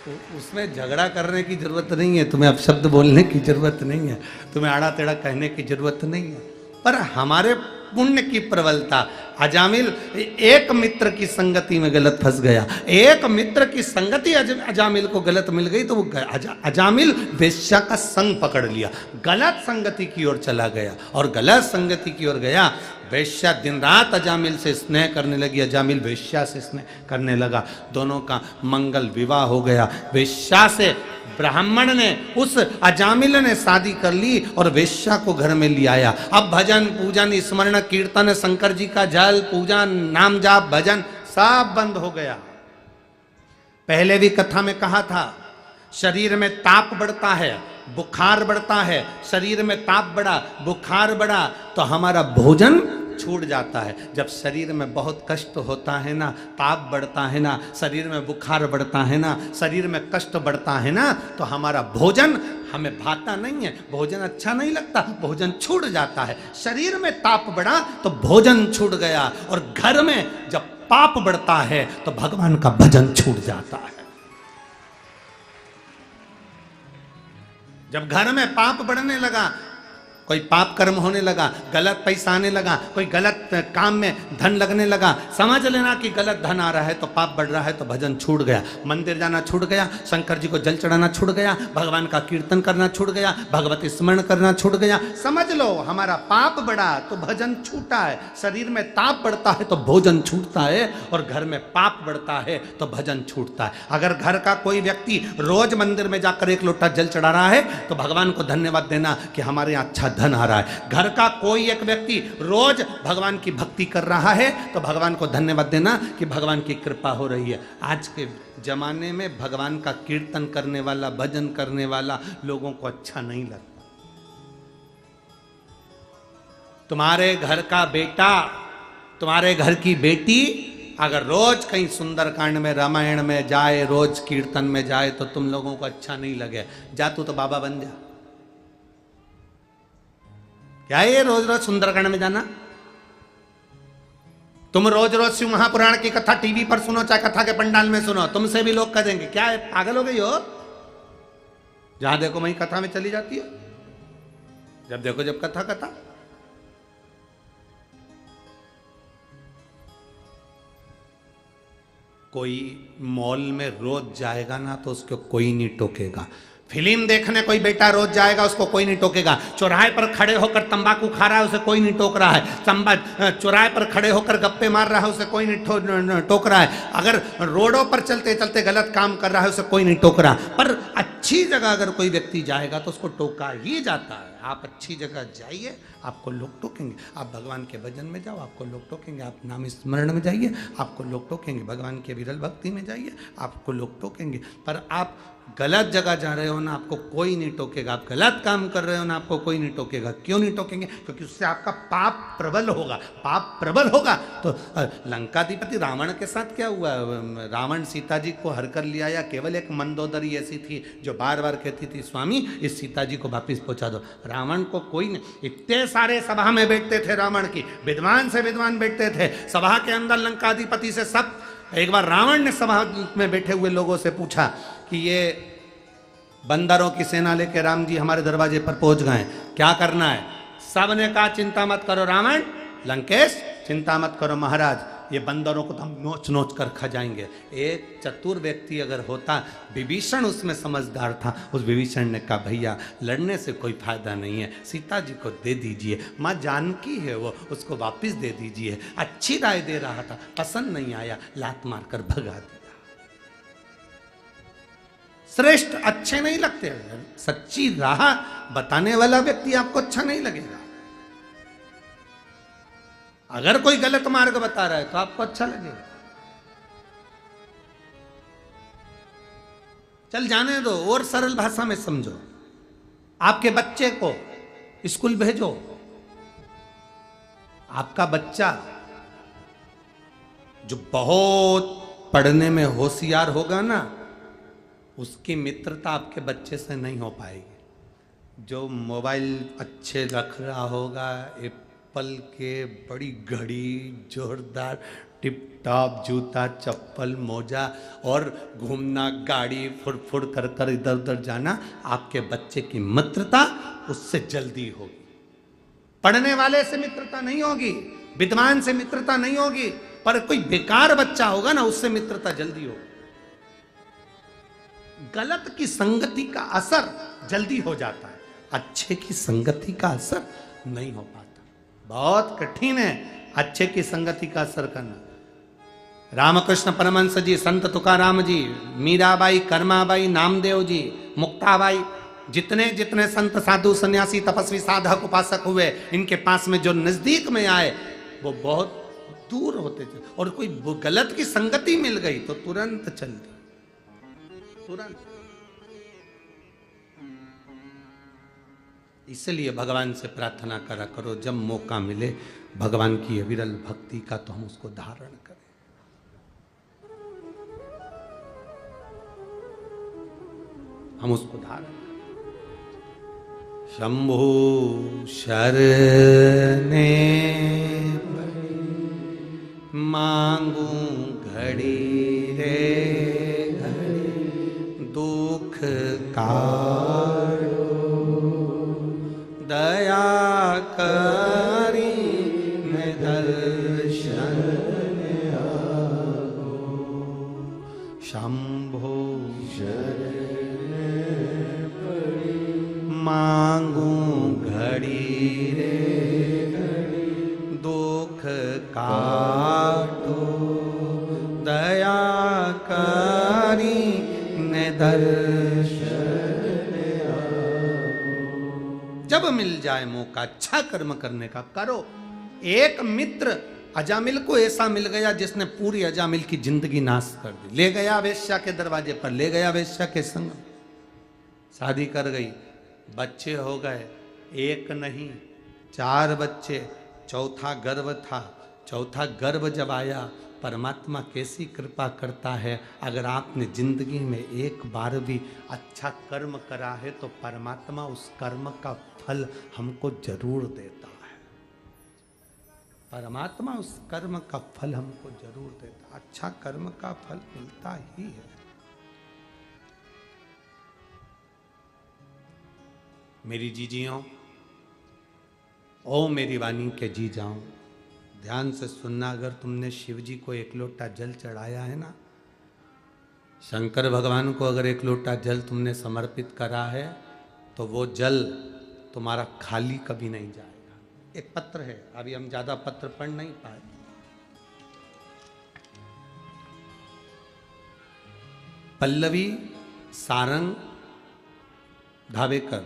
उसमें झगड़ा करने की जरूरत नहीं है, तुम्हें अपशब्द बोलने की जरूरत नहीं है, तुम्हें आड़ा टेढ़ा कहने की जरूरत नहीं है। पर हमारे पुण्य की प्रबलता, अजामिल एक मित्र की संगति में गलत फंस गया, एक मित्र की संगति अजामिल को गलत मिल गई तो वो अजामिल वेश्या का संग पकड़ लिया, गलत संगति की ओर चला गया, और गलत संगति की ओर गया। वेश्या दिन रात अजामिल से स्नेह करने लगी, अजामिल वेश्या से स्नेह करने लगा, दोनों का मंगल विवाह हो गया। वेश्या से ब्राह्मण ने, उस अजामिल ने शादी कर ली और वेश्या को घर में ले आया। अब भजन पूजन स्मरण कीर्तन, शंकर जी का जल पूजन, नाम जाप भजन सब बंद हो गया। पहले भी कथा में कहा था, शरीर में ताप बढ़ता है, बुखार बढ़ता है, शरीर में ताप बढ़ा, बुखार बढ़ा तो हमारा भोजन छूट जाता है। जब शरीर में बहुत कष्ट होता है ना, ताप बढ़ता है ना, शरीर में बुखार बढ़ता है ना, शरीर में कष्ट बढ़ता है ना, तो हमारा भोजन हमें भाता नहीं है, भोजन अच्छा नहीं लगता, भोजन छूट जाता है। शरीर में ताप बढ़ा तो भोजन छूट गया, और घर में जब पाप बढ़ता है तो भगवान का भजन छूट जाता है। जब घर में पाप बढ़ने लगा, कोई पाप कर्म होने लगा, गलत पैसा आने लगा, कोई गलत काम में धन लगने लगा, समझ लेना कि गलत धन आ रहा है तो पाप बढ़ रहा है, तो भजन छूट गया, मंदिर जाना छूट गया, शंकर जी को जल चढ़ाना छूट गया, भगवान का कीर्तन करना छूट गया, भगवती स्मरण करना छूट गया। समझ लो हमारा पाप बढ़ा तो भजन छूटा है, शरीर में ताप बढ़ता है तो भोजन छूटता है, और घर में पाप बढ़ता है तो भजन छूटता है। अगर घर का कोई व्यक्ति रोज मंदिर में जाकर एक लोटा जल चढ़ा रहा है तो भगवान को धन्यवाद देना कि हमारे यहाँ अच्छा धन आ रहा है। घर का कोई एक व्यक्ति रोज भगवान की भक्ति कर रहा है तो भगवान को धन्यवाद देना कि भगवान की कृपा हो रही है। आज के जमाने में भगवान का कीर्तन करने वाला, भजन करने वाला लोगों को अच्छा नहीं लगता। तुम्हारे घर का बेटा, तुम्हारे घर की बेटी अगर रोज कहीं सुंदरकांड में, रामायण में जाए, रोज कीर्तन में जाए तो तुम लोगों को अच्छा नहीं लगे। जा तू तो बाबा बन जा। क्या ये रोज रोज सुंदरकांड में जाना? तुम रोज रोज शिव महापुराण की कथा टीवी पर सुनो, चाहे कथा के पंडाल में सुनो, तुमसे भी लोग कह देंगे क्या है, पागल हो गई हो? जहां देखो वहीं कथा में चली जाती हो, जब देखो जब कथा कथा। कोई मॉल में रोज जाएगा ना तो उसको कोई नहीं टोकेगा। फिल्म देखने कोई बेटा रोज जाएगा, उसको कोई नहीं टोकेगा। चौराहे पर खड़े होकर तंबाकू खा रहा है, उसे कोई नहीं टोक रहा है। चौराहे पर खड़े होकर गप्पे मार रहा है, उसे कोई नहीं टोक रहा है। अगर रोडों पर चलते चलते गलत काम कर रहा है, उसे कोई नहीं टोक रहा। पर अच्छी जगह अगर कोई व्यक्ति जाएगा तो उसको टोका ही जाता है। आप अच्छी जगह जाइए, आपको लोग टोकेंगे। आप भगवान के भजन में जाओ, आपको लोग टोकेंगे। आप नाम स्मरण में जाइए, आपको लोग टोकेंगे। भगवान के विरल भक्ति में जाइए, आपको लोग टोकेंगे। पर आप गलत जगह जा रहे हो ना, आपको कोई नहीं टोकेगा। आप गलत काम कर रहे हो ना, आपको कोई नहीं टोकेगा। क्यों नहीं टोकेंगे? क्योंकि उससे आपका पाप प्रबल होगा। पाप प्रबल होगा तो लंकाधिपति रावण के साथ क्या हुआ? रावण सीता जी को हर कर लिया, या केवल एक मंदोदरी ऐसी थी जो बार बार कहती थी स्वामी इस सीता जी को वापिस पहुंचा दो। रावण को कोई नहीं, इतने सारे सभा में बैठते थे, रावण की विद्वान से विद्वान बैठते थे सभा के अंदर लंकाधिपति से सब। एक बार रावण ने सभा में बैठे हुए लोगों से पूछा कि ये बंदरों की सेना लेके राम जी हमारे दरवाजे पर पहुंच गए, क्या करना है? सब ने कहा चिंता मत करो रावण, लंकेश चिंता मत करो महाराज, ये बंदरों को तो हम नोच नोच कर खा जाएंगे। एक चतुर व्यक्ति अगर होता, विभीषण उसमें समझदार था, उस विभीषण ने कहा भैया लड़ने से कोई फायदा नहीं है, सीता जी को दे दीजिए, माँ जानकी है वो, उसको वापस दे दीजिए। अच्छी राय दे रहा था, पसंद नहीं आया, लात मारकर भगा दिया। श्रेष्ठ अच्छे नहीं लगते, सच्ची राह बताने वाला व्यक्ति आपको अच्छा नहीं लगेगा। अगर कोई गलत मार्ग बता रहा है तो आपको अच्छा लगेगा। चल जाने दो, और सरल भाषा में समझो। आपके बच्चे को स्कूल भेजो, आपका बच्चा जो बहुत पढ़ने में होशियार होगा ना, उसकी मित्रता आपके बच्चे से नहीं हो पाएगी। जो मोबाइल अच्छे रख रहा होगा, चप्पल के, बड़ी घड़ी, जोरदार टिप टॉप जूता, चप्पल, मोजा और घूमना, गाड़ी फुड़ फुड़ कर कर इधर उधर जाना, आपके बच्चे की मित्रता उससे जल्दी होगी। पढ़ने वाले से मित्रता नहीं होगी, विद्वान से मित्रता नहीं होगी, पर कोई बेकार बच्चा होगा ना, उससे मित्रता जल्दी होगी। गलत की संगति का असर जल्दी हो जाता है, अच्छे की संगति का असर नहीं हो पाता। बहुत कठिन है अच्छे की संगति का असर करना। रामकृष्ण परमहंस जी, संत तुकाराम जी, मीराबाई, कर्माबाई, नामदेव जी, मुक्ताबाई, जितने जितने संत साधु सन्यासी तपस्वी साधक उपासक हुए, इनके पास में जो नजदीक में आए वो बहुत दूर होते थे, और कोई गलत की संगति मिल गई तो तुरंत चल दी, तुरंत। इसलिए भगवान से प्रार्थना करा करो, जब मौका मिले भगवान की अविरल भक्ति का, तो हम उसको धारण करें। हम उसको धारण करें। शंभु शरणे मांगू घड़ी रे घड़ी, दुख कारो दया करी मैं दर्शन आओ। शंभो शरणे मांगू घड़ी रे घड़ी, दुख काटो दया करी ने दर्शन आओ। जब मिल जाए मौका अच्छा कर्म करने का करो। एक मित्र अजामिल को ऐसा मिल गया जिसने पूरी अजामिल की जिंदगी नाश कर दी। ले गया वेश्या के दरवाजे पर, ले गया वेश्या के संग, शादी कर गई, बच्चे हो गए, एक नहीं 4 बच्चे, चौथा गर्भ था। चौथा गर्भ जब आया, परमात्मा कैसी कृपा करता है, अगर आपने जिंदगी में एक बार भी अच्छा कर्म करा है तो परमात्मा उस कर्म का फल हमको जरूर देता है। परमात्मा उस कर्म का फल हमको जरूर देता, अच्छा कर्म का फल मिलता ही है। मेरी जीजियों, ओ मेरी वाणी के जी जाऊं, ध्यान से सुनना। अगर तुमने शिव जी को 1 लोटा जल चढ़ाया है ना, शंकर भगवान को अगर 1 लोटा जल तुमने समर्पित करा है, तो वो जल तुम्हारा खाली कभी नहीं जाएगा। एक पत्र है, अभी हम ज्यादा पत्र पढ़ नहीं पाए। पल्लवी सारंग धावेकर,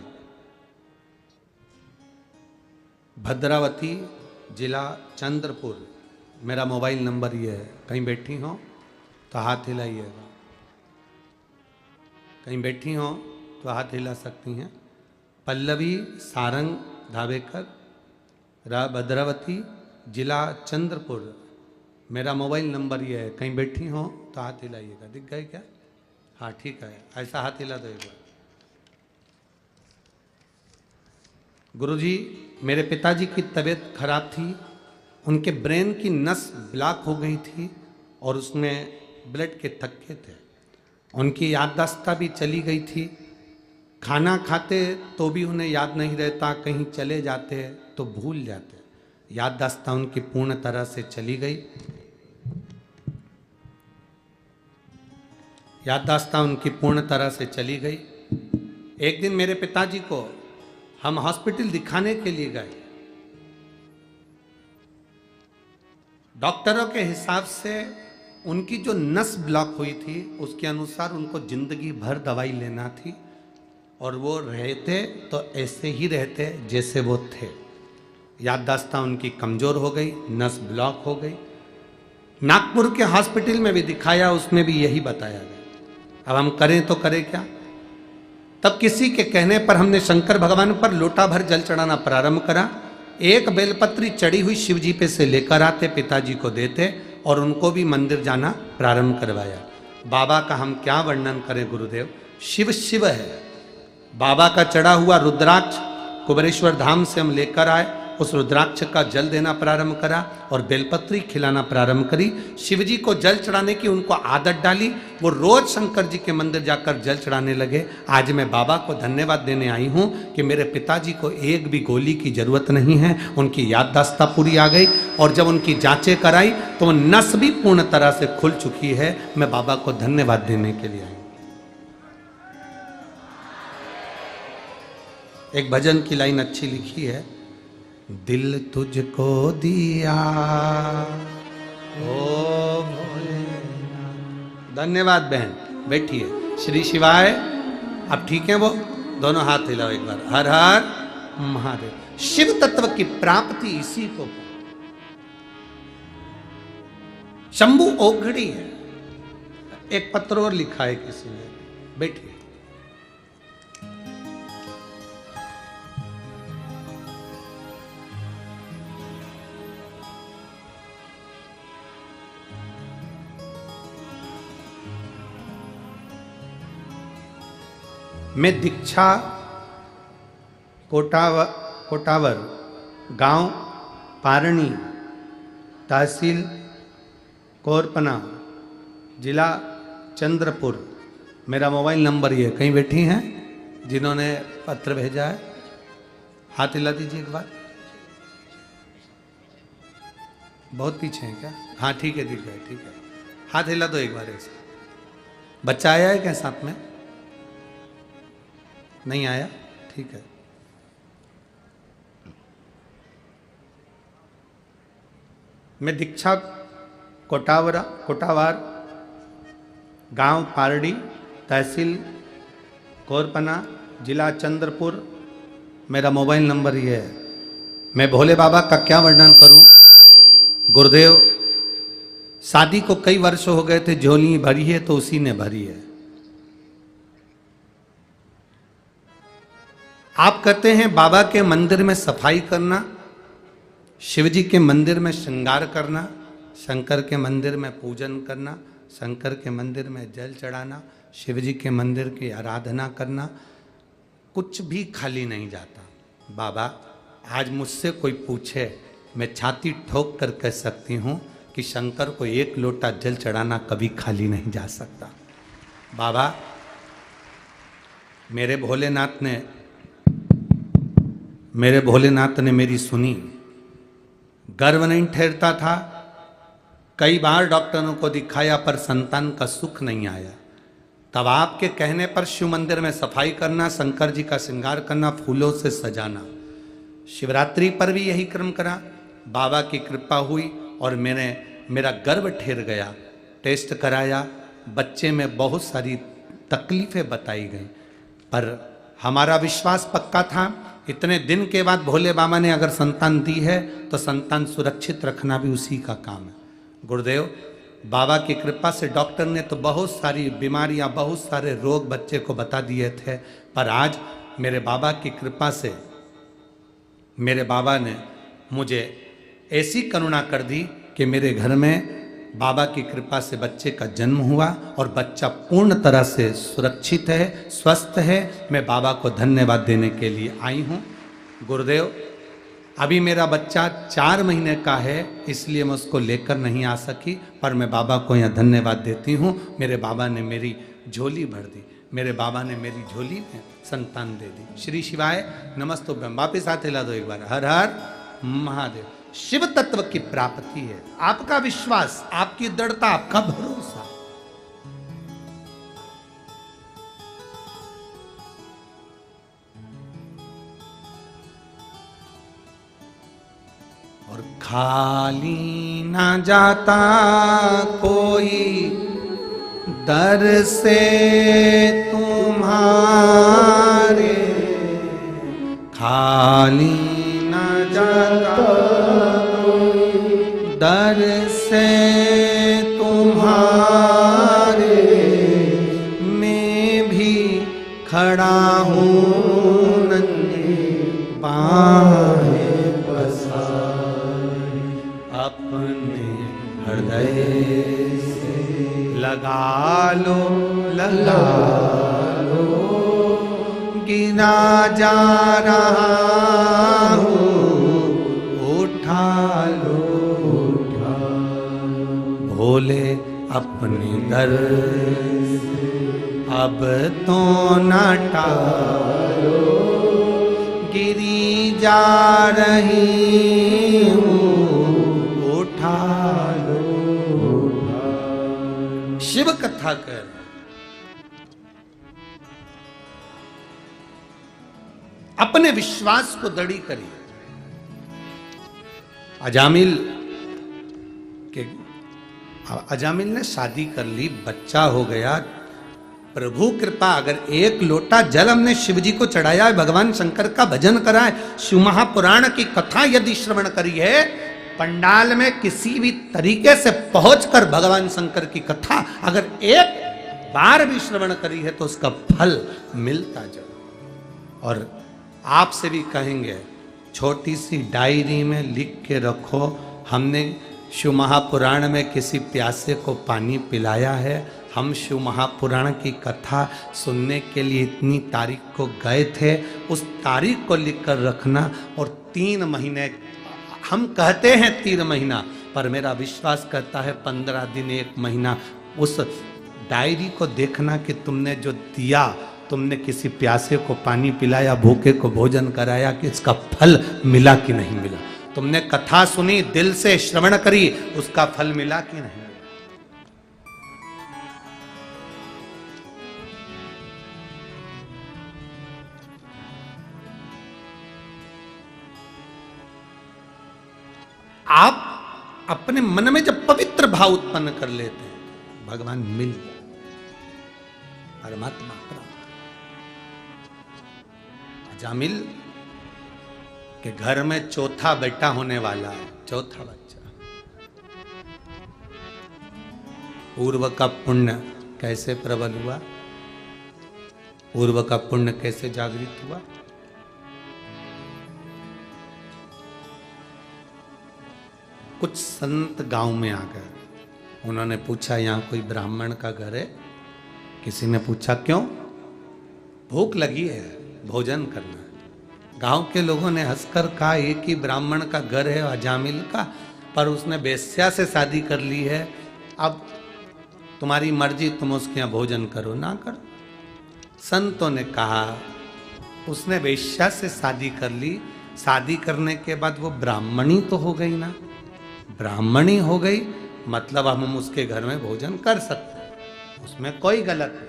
भद्रावती जिला चंद्रपुर। मेरा मोबाइल नंबर ये है, कहीं बैठी हो तो हाथ हिलाइएगा, कहीं बैठी हो तो हाथ हिला सकती हैं। पल्लवी सारंग धावेकर, भद्रावती जिला चंद्रपुर। मेरा मोबाइल नंबर ये है, कहीं बैठी हो तो हाथ हिलाइएगा। दिख गए क्या? हाँ ठीक है, ऐसा हाथ हिला दो एक बार। गुरुजी, मेरे पिताजी की तबीयत खराब थी, उनके ब्रेन की नस ब्लॉक हो गई थी और उसमें ब्लड के थक्के थे। उनकी याददाश्त भी चली गई थी, खाना खाते तो भी उन्हें याद नहीं रहता, कहीं चले जाते तो भूल जाते। याददाश्त उनकी पूर्ण तरह से चली गई, याददाश्त उनकी पूर्ण तरह से चली गई। एक दिन मेरे पिताजी को हम हॉस्पिटल दिखाने के लिए गए। डॉक्टरों के हिसाब से उनकी जो नस ब्लॉक हुई थी उसके अनुसार उनको जिंदगी भर दवाई लेना थी, और वो रहते तो ऐसे ही रहते जैसे वो थे। याददाश्त उनकी कमज़ोर हो गई, नस ब्लॉक हो गई। नागपुर के हॉस्पिटल में भी दिखाया, उसमें भी यही बताया गया। अब हम करें तो करें क्या? तब किसी के कहने पर हमने शंकर भगवान पर लोटा भर जल चढ़ाना प्रारंभ करा। एक बेलपत्री चढ़ी हुई शिव जी पे से लेकर आते, पिताजी को देते और उनको भी मंदिर जाना प्रारंभ करवाया। बाबा का हम क्या वर्णन करें गुरुदेव, शिव शिव है। बाबा का चढ़ा हुआ रुद्राक्ष कुबेरेश्वर धाम से हम लेकर आए उस रुद्राक्ष का जल देना प्रारंभ करा और बेलपत्री खिलाना प्रारंभ करी। शिव जी को जल चढ़ाने की उनको आदत डाली, वो रोज शंकर जी के मंदिर जाकर जल चढ़ाने लगे। आज मैं बाबा को धन्यवाद देने आई हूँ कि मेरे पिताजी को एक भी गोली की जरूरत नहीं है, उनकी याददाश्त पूरी आ गई और जब उनकी जांचें कराई तो वो नस भी पूर्ण तरह से खुल चुकी है। मैं बाबा को धन्यवाद देने के लिए आई। एक भजन की लाइन अच्छी लिखी है, दिल तुझको दिया ओ भोले। धन्यवाद बहन, बैठिए। श्री शिवाय। अब ठीक है वो दोनों हाथ हिलाओ एक बार। हर हर महादेव। शिव तत्व की प्राप्ति इसी को शंभु ओघड़ी है। एक पत्र और लिखा है किसी ने, बैठिए। मैं दीक्षा कोटावर गांव पारणी तहसील कोरपना जिला चंद्रपुर। मेरा मोबाइल नंबर ये। कहीं बैठी हैं जिन्होंने पत्र भेजा है? हाथ हिला दीजिए एक बार। बहुत पीछे हैं क्या? हाँ ठीक है ठीक है ठीक है। हाथ हिला दो एक बार ऐसे। बच्चा आया है क्या साथ में? नहीं आया? ठीक है। मैं दीक्षा कोटावार गांव पारडी तहसील कोरपना जिला चंद्रपुर। मेरा मोबाइल नंबर ये है। मैं भोले बाबा का क्या वर्णन करूं। गुरुदेव, शादी को कई वर्ष हो गए थे, झोली भरी है तो उसी ने भरी है। आप कहते हैं बाबा के मंदिर में सफाई करना, शिव जी के मंदिर में श्रृंगार करना, शंकर के मंदिर में पूजन करना, शंकर के मंदिर में जल चढ़ाना, शिव जी के मंदिर की आराधना करना, कुछ भी खाली नहीं जाता। बाबा, आज मुझसे कोई पूछे, मैं छाती ठोक कर कह सकती हूँ कि शंकर को एक लोटा जल चढ़ाना कभी खाली नहीं जा सकता। बाबा, मेरे भोलेनाथ ने मेरी सुनी। गर्व नहीं ठहरता था, कई बार डॉक्टरों को दिखाया पर संतान का सुख नहीं आया। तब आपके कहने पर शिव मंदिर में सफाई करना, शंकर जी का श्रृंगार करना, फूलों से सजाना। शिवरात्रि पर भी यही क्रम करा। बाबा की कृपा हुई और मेरा गर्व ठहर गया। टेस्ट कराया, बच्चे में बहुत सारी तकलीफें बताई गई, पर हमारा विश्वास पक्का था। इतने दिन के बाद भोले बाबा ने अगर संतान दी है तो संतान सुरक्षित रखना भी उसी का काम है। गुरुदेव, बाबा की कृपा से डॉक्टर ने तो बहुत सारी बीमारियां, बहुत सारे रोग बच्चे को बता दिए थे, पर आज मेरे बाबा की कृपा से मेरे बाबा ने मुझे ऐसी करुणा कर दी कि मेरे घर में बाबा की कृपा से बच्चे का जन्म हुआ और बच्चा पूर्ण तरह से सुरक्षित है, स्वस्थ है। मैं बाबा को धन्यवाद देने के लिए आई हूँ। गुरुदेव, अभी मेरा बच्चा 4 महीने का है, इसलिए मैं उसको लेकर नहीं आ सकी, पर मैं बाबा को यहाँ धन्यवाद देती हूँ। मेरे बाबा ने मेरी झोली भर दी, मेरे बाबा ने मेरी झोली में संतान दे दी। श्री शिवाय नमस्तुभ्यम। वापिस हाथ हिला दो एक बार। हर हर महादेव। शिव तत्व की प्राप्ति है। आपका विश्वास, आपकी दृढ़ता, आपका भरोसा। और खाली ना जाता कोई दर से तुम्हारे, खाली ना जाता दर से तुम्हारे, मैं भी खड़ा हूँ नन्हे बाहें पसारे, अपने हृदय से लगा लो, लगा लो, गिना जा रहा हूँ भोले अपने दर, अब तो ना टालो, गिरी जा रही हूँ, उठा लो। शिव कथा कर, अपने विश्वास को दृढ़ करिए। अजामिल ने शादी कर ली, बच्चा हो गया। प्रभु कृपा, अगर एक लोटा जल हमने शिव जी को चढ़ाया है, भगवान शंकर का भजन करा है, शिव महापुराण की कथा यदि श्रवण करी है, पंडाल में किसी भी तरीके से पहुंचकर भगवान शंकर की कथा अगर एक बार भी श्रवण करी है तो उसका फल मिलता जरूर। और आपसे भी कहेंगे, छोटी सी डायरी में लिख के रखो, हमने शिव महापुराण में किसी प्यासे को पानी पिलाया है, हम शिव महापुराण की कथा सुनने के लिए इतनी तारीख को गए थे, उस तारीख को लिख कर रखना। और 3 महीने, हम कहते हैं 3 महीना, पर मेरा विश्वास करता है 15 दिन 1 महीना उस डायरी को देखना कि तुमने जो दिया, तुमने किसी प्यासे को पानी पिलाया, भूखे को भोजन कराया, कि इसका फल मिला कि नहीं मिला। तुमने कथा सुनी, दिल से श्रवण करी, उसका फल मिला कि नहीं। आप अपने मन में जब पवित्र भाव उत्पन्न कर लेते हैं, भगवान मिल गया, परमात्मा प्राप्त। अजामिल के घर में चौथा बेटा होने वाला है, चौथा बच्चा। पूर्व का पुण्य कैसे प्रबल हुआ, पूर्व का पुण्य कैसे जागृत हुआ। कुछ संत गांव में आ गए, उन्होंने पूछा यहाँ कोई ब्राह्मण का घर है। किसी ने पूछा क्यों, भूख लगी है, भोजन करना है। गांव के लोगों ने हंसकर कहा, एक ही ब्राह्मण का घर है अजामिल का, पर उसने वेश्या से शादी कर ली है, अब तुम्हारी मर्जी, तुम उसके यहाँ भोजन करो ना करो। संतों ने कहा, उसने वेश्या से शादी कर ली, शादी करने के बाद वो ब्राह्मणी तो हो गई ना, ब्राह्मणी हो गई मतलब हम उसके घर में भोजन कर सकते हैं, उसमें कोई गलत नहीं।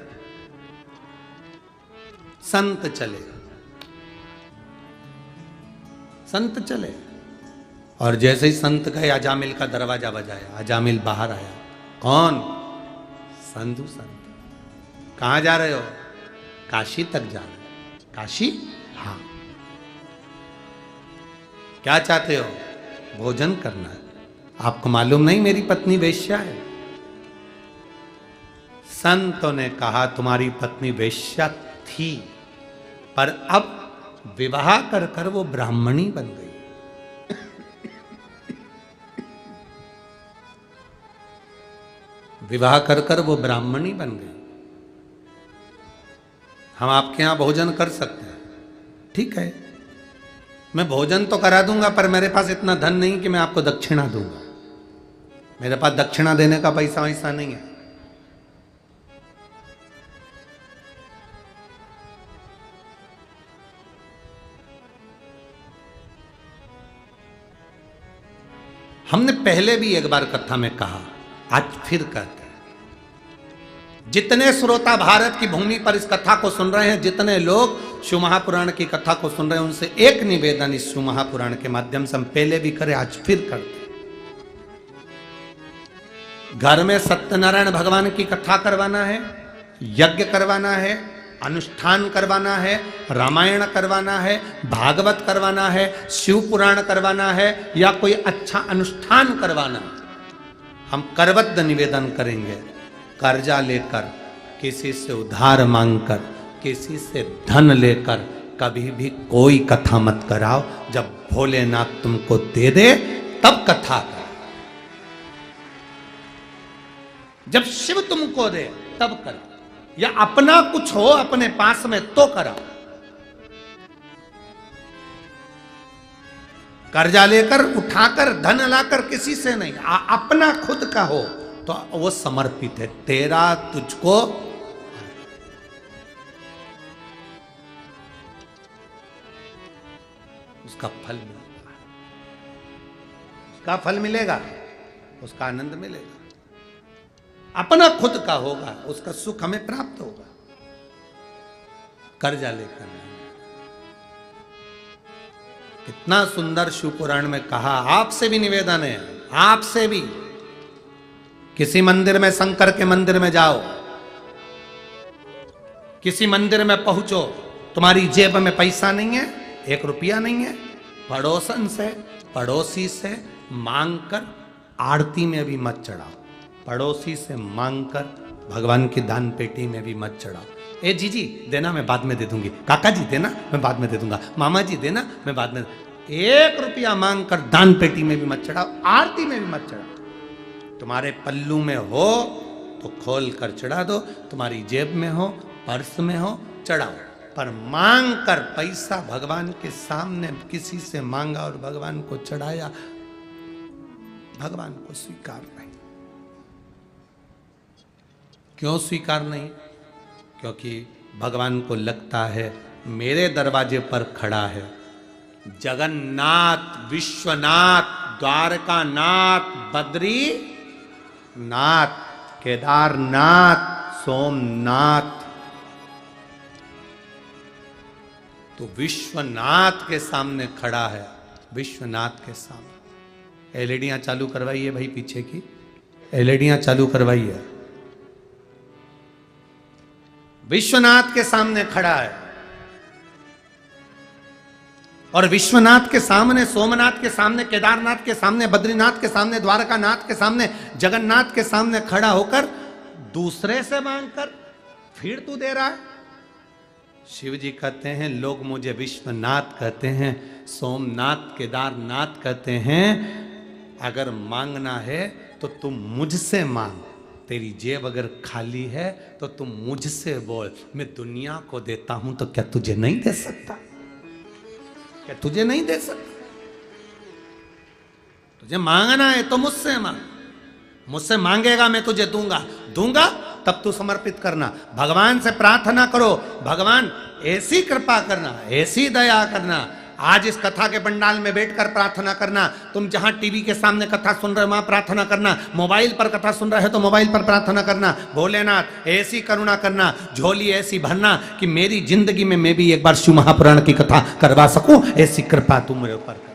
संत चले, संत चले, और जैसे ही संत गए, अजामिल का दरवाजा बजाया, अजामिल बाहर आया। कौन? संधु संत। कहां जा रहे हो? काशी तक जा रहे हो। काशी? हाँ। क्या चाहते हो? भोजन करना है। आपको मालूम नहीं मेरी पत्नी वेश्या है? संतों ने कहा, तुम्हारी पत्नी वेश्या थी, पर अब विवाह कर कर वो ब्राह्मणी बन गई। विवाह कर कर वो ब्राह्मणी बन गई। हम आपके यहां भोजन कर सकते हैं, ठीक है, मैं भोजन तो करा दूंगा, पर मेरे पास इतना धन नहीं कि मैं आपको दक्षिणा दूंगा। मेरे पास दक्षिणा देने का पैसा वैसा नहीं है। हमने पहले भी एक बार कथा में कहा, आज फिर कहते हैं, जितने श्रोता भारत की भूमि पर इस कथा को सुन रहे हैं, जितने लोग शिव महापुराण की कथा को सुन रहे हैं, उनसे एक निवेदन इस शिव महापुराण के माध्यम से हम पहले भी करें, आज फिर करते हैं। घर में सत्यनारायण भगवान की कथा करवाना है, यज्ञ करवाना है, अनुष्ठान करवाना है, रामायण करवाना है, भागवत करवाना है, शिव पुराण करवाना है, या कोई अच्छा अनुष्ठान करवाना है, हम करबद्ध निवेदन करेंगे। कर्जा लेकर, किसी से उधार मांगकर, किसी से धन लेकर कभी भी कोई कथा मत कराओ। जब भोलेनाथ तुमको दे दे तब कथा करो, जब शिव तुमको दे तब करो, या अपना कुछ हो अपने पास में तो कराओ। कर्जा लेकर, उठाकर, धन लाकर किसी से नहीं, अपना खुद का हो तो वो समर्पित है, तेरा तुझको उसका फल मिलेगा, उसका फल मिलेगा, उसका आनंद मिलेगा, अपना खुद का होगा, उसका सुख हमें प्राप्त होगा, कर्जा लेकर नहीं। कितना सुंदर शिव पुराण में कहा, आपसे भी निवेदन है, आपसे भी किसी मंदिर में, शंकर के मंदिर में जाओ, किसी मंदिर में पहुंचो, तुम्हारी जेब में पैसा नहीं है, 1 रुपया नहीं है, पड़ोसन से, पड़ोसी से मांगकर आरती में भी मत चढ़ाओ, पड़ोसी से मांगकर भगवान की दान पेटी में भी मत चढ़ाओ। ए जीजी देना, मैं बाद में दे दूंगी, काका जी देना, मैं बाद में दे दूंगा, मामा जी देना, मैं बाद में। 1 रुपया मांगकर दान पेटी में भी मत चढ़ाओ, आरती में भी मत चढ़ाओ। तुम्हारे पल्लू में हो तो खोल कर चढ़ा दो, तुम्हारी जेब में हो, पर्स में हो, चढ़ाओ, पर मांग कर पैसा भगवान के सामने किसी से मांगा और भगवान को चढ़ाया, भगवान को स्वीकार नहीं। क्यों स्वीकार नहीं? क्योंकि भगवान को लगता है मेरे दरवाजे पर खड़ा है जगन्नाथ, विश्वनाथ, द्वारकानाथ, बद्रीनाथ, केदारनाथ, सोमनाथ। तो विश्वनाथ के सामने खड़ा है, विश्वनाथ के सामने। एलईडियां चालू करवाइए भाई, पीछे की एलईडियां चालू करवाइए। विश्वनाथ के सामने खड़ा है, और विश्वनाथ के सामने, सोमनाथ के सामने, केदारनाथ के सामने, बद्रीनाथ के सामने, द्वारकानाथ के सामने, जगन्नाथ के सामने खड़ा होकर दूसरे से मांगकर फिर तू दे रहा है। शिव जी कहते हैं लोग मुझे विश्वनाथ कहते हैं, सोमनाथ, केदारनाथ कहते हैं, अगर मांगना है तो तुम मुझसे मांग, तेरी जेब अगर खाली है तो तुम मुझसे बोल, मैं दुनिया को देता हूं तो क्या तुझे नहीं दे सकता? क्या तुझे नहीं दे सकता? तुझे मांगना है तो मुझसे मांग, मुझसे मांगेगा मैं तुझे दूंगा, दूंगा तब तू समर्पित करना। भगवान से प्रार्थना करो, भगवान ऐसी कृपा करना, ऐसी दया करना। आज इस कथा के पंडाल में बैठकर प्रार्थना करना, तुम जहां टीवी के सामने कथा सुन रहे हो वहां प्रार्थना करना, मोबाइल पर कथा सुन रहे हो तो मोबाइल पर प्रार्थना करना। भोलेनाथ ऐसी करुणा करना, झोली ऐसी भरना कि मेरी जिंदगी में मैं भी एक बार शिव महापुराण की कथा करवा सकूं, ऐसी कृपा तुम मेरे ऊपर कर।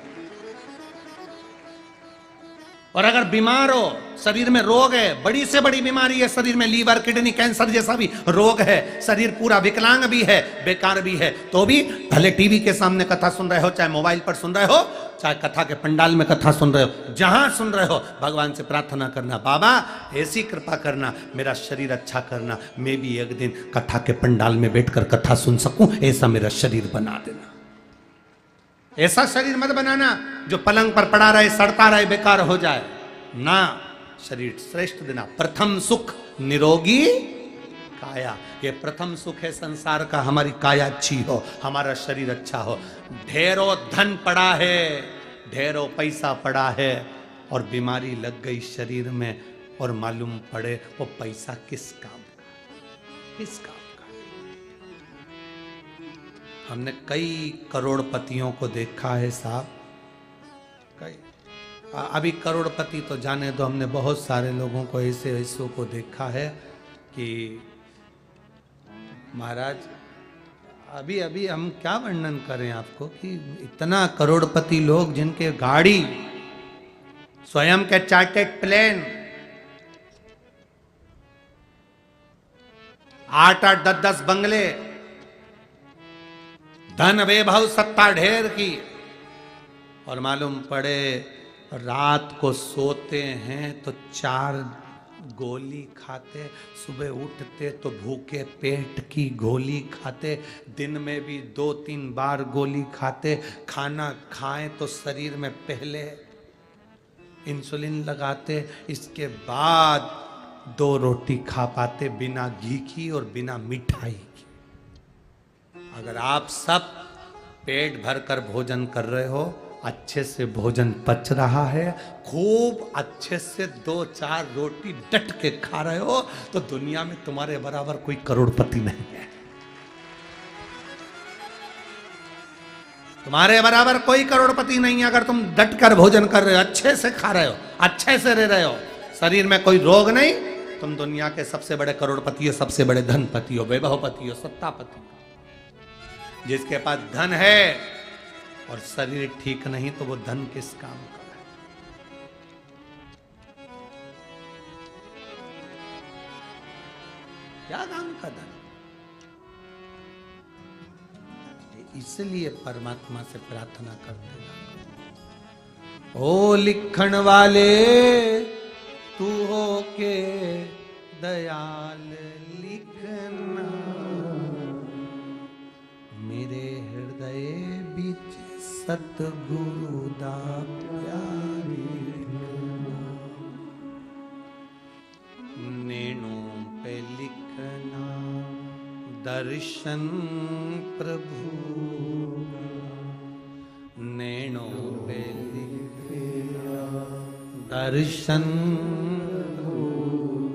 और अगर बीमार हो, शरीर में रोग है, बड़ी से बड़ी बीमारी है शरीर में, लीवर, किडनी, कैंसर जैसा भी रोग है, शरीर पूरा विकलांग भी है, बेकार भी है, तो भी भले टीवी के सामने कथा सुन रहे हो, चाहे मोबाइल पर सुन रहे हो, चाहे कथा के पंडाल में कथा सुन रहे हो, जहां सुन रहे हो भगवान से प्रार्थना करना, बाबा ऐसी कृपा करना, मेरा शरीर अच्छा करना, मैं भी एक दिन कथा के पंडाल में बैठकर कथा सुन सकूं, ऐसा मेरा शरीर बना देना। ऐसा शरीर मत बनाना जो पलंग पर पड़ा रहे, सड़ता रहे, बेकार हो जाए ना। शरीर श्रेष्ठ देना। प्रथम सुख निरोगी काया, ये प्रथम सुख है संसार का, हमारी काया अच्छी हो, हमारा शरीर अच्छा हो। ढेरों धन पड़ा है, ढेरों पैसा पड़ा है, और बीमारी लग गई शरीर में, और मालूम पड़े वो पैसा किस काम का, किस काम का। हमने कई करोड़पतियों को देखा है साहब, कई। अभी करोड़पति तो जाने दो, हमने बहुत सारे लोगों को ऐसे ऐसों को देखा है कि महाराज अभी अभी हम क्या वर्णन करें आपको, कि इतना करोड़पति लोग जिनके गाड़ी स्वयं के चार्टेड प्लेन, 8-8, 10-10 बंगले, धन वैभव सत्ता ढेर की, और मालूम पड़े रात को सोते हैं तो 4 गोली खाते, सुबह उठते तो भूखे पेट की गोली खाते, दिन में भी 2-3 बार गोली खाते, खाना खाएं तो शरीर में पहले इंसुलिन लगाते, इसके बाद 2 रोटी खा पाते बिना घी की और बिना मिठाई की। अगर आप सब पेट भर कर भोजन कर रहे हो अच्छे से भोजन पच रहा है, खूब अच्छे से 2-4 रोटी डट के खा रहे हो, तो दुनिया में तुम्हारे बराबर कोई करोड़पति नहीं है। तुम्हारे बराबर कोई करोड़पति नहीं है। अगर तुम डट कर भोजन कर रहे हो, अच्छे से खा रहे हो, अच्छे से रह रहे हो, शरीर में कोई रोग नहीं, तुम दुनिया के सबसे बड़े करोड़पति हो, सबसे बड़े धनपति हो, वैभवपति हो, सत्तापति हो। जिसके पास धन है और शरीर ठीक नहीं तो वो धन किस काम का है? क्या काम का धन? इसलिए परमात्मा से प्रार्थना करते हैं, ओ लिखण वाले तू हो के दयाल लिखना, मेरे हृदय बीच सतगुरु दा प्यारे नैनों पे लिखना दर्शन प्रभु, नैनों पे लिखना दर्शन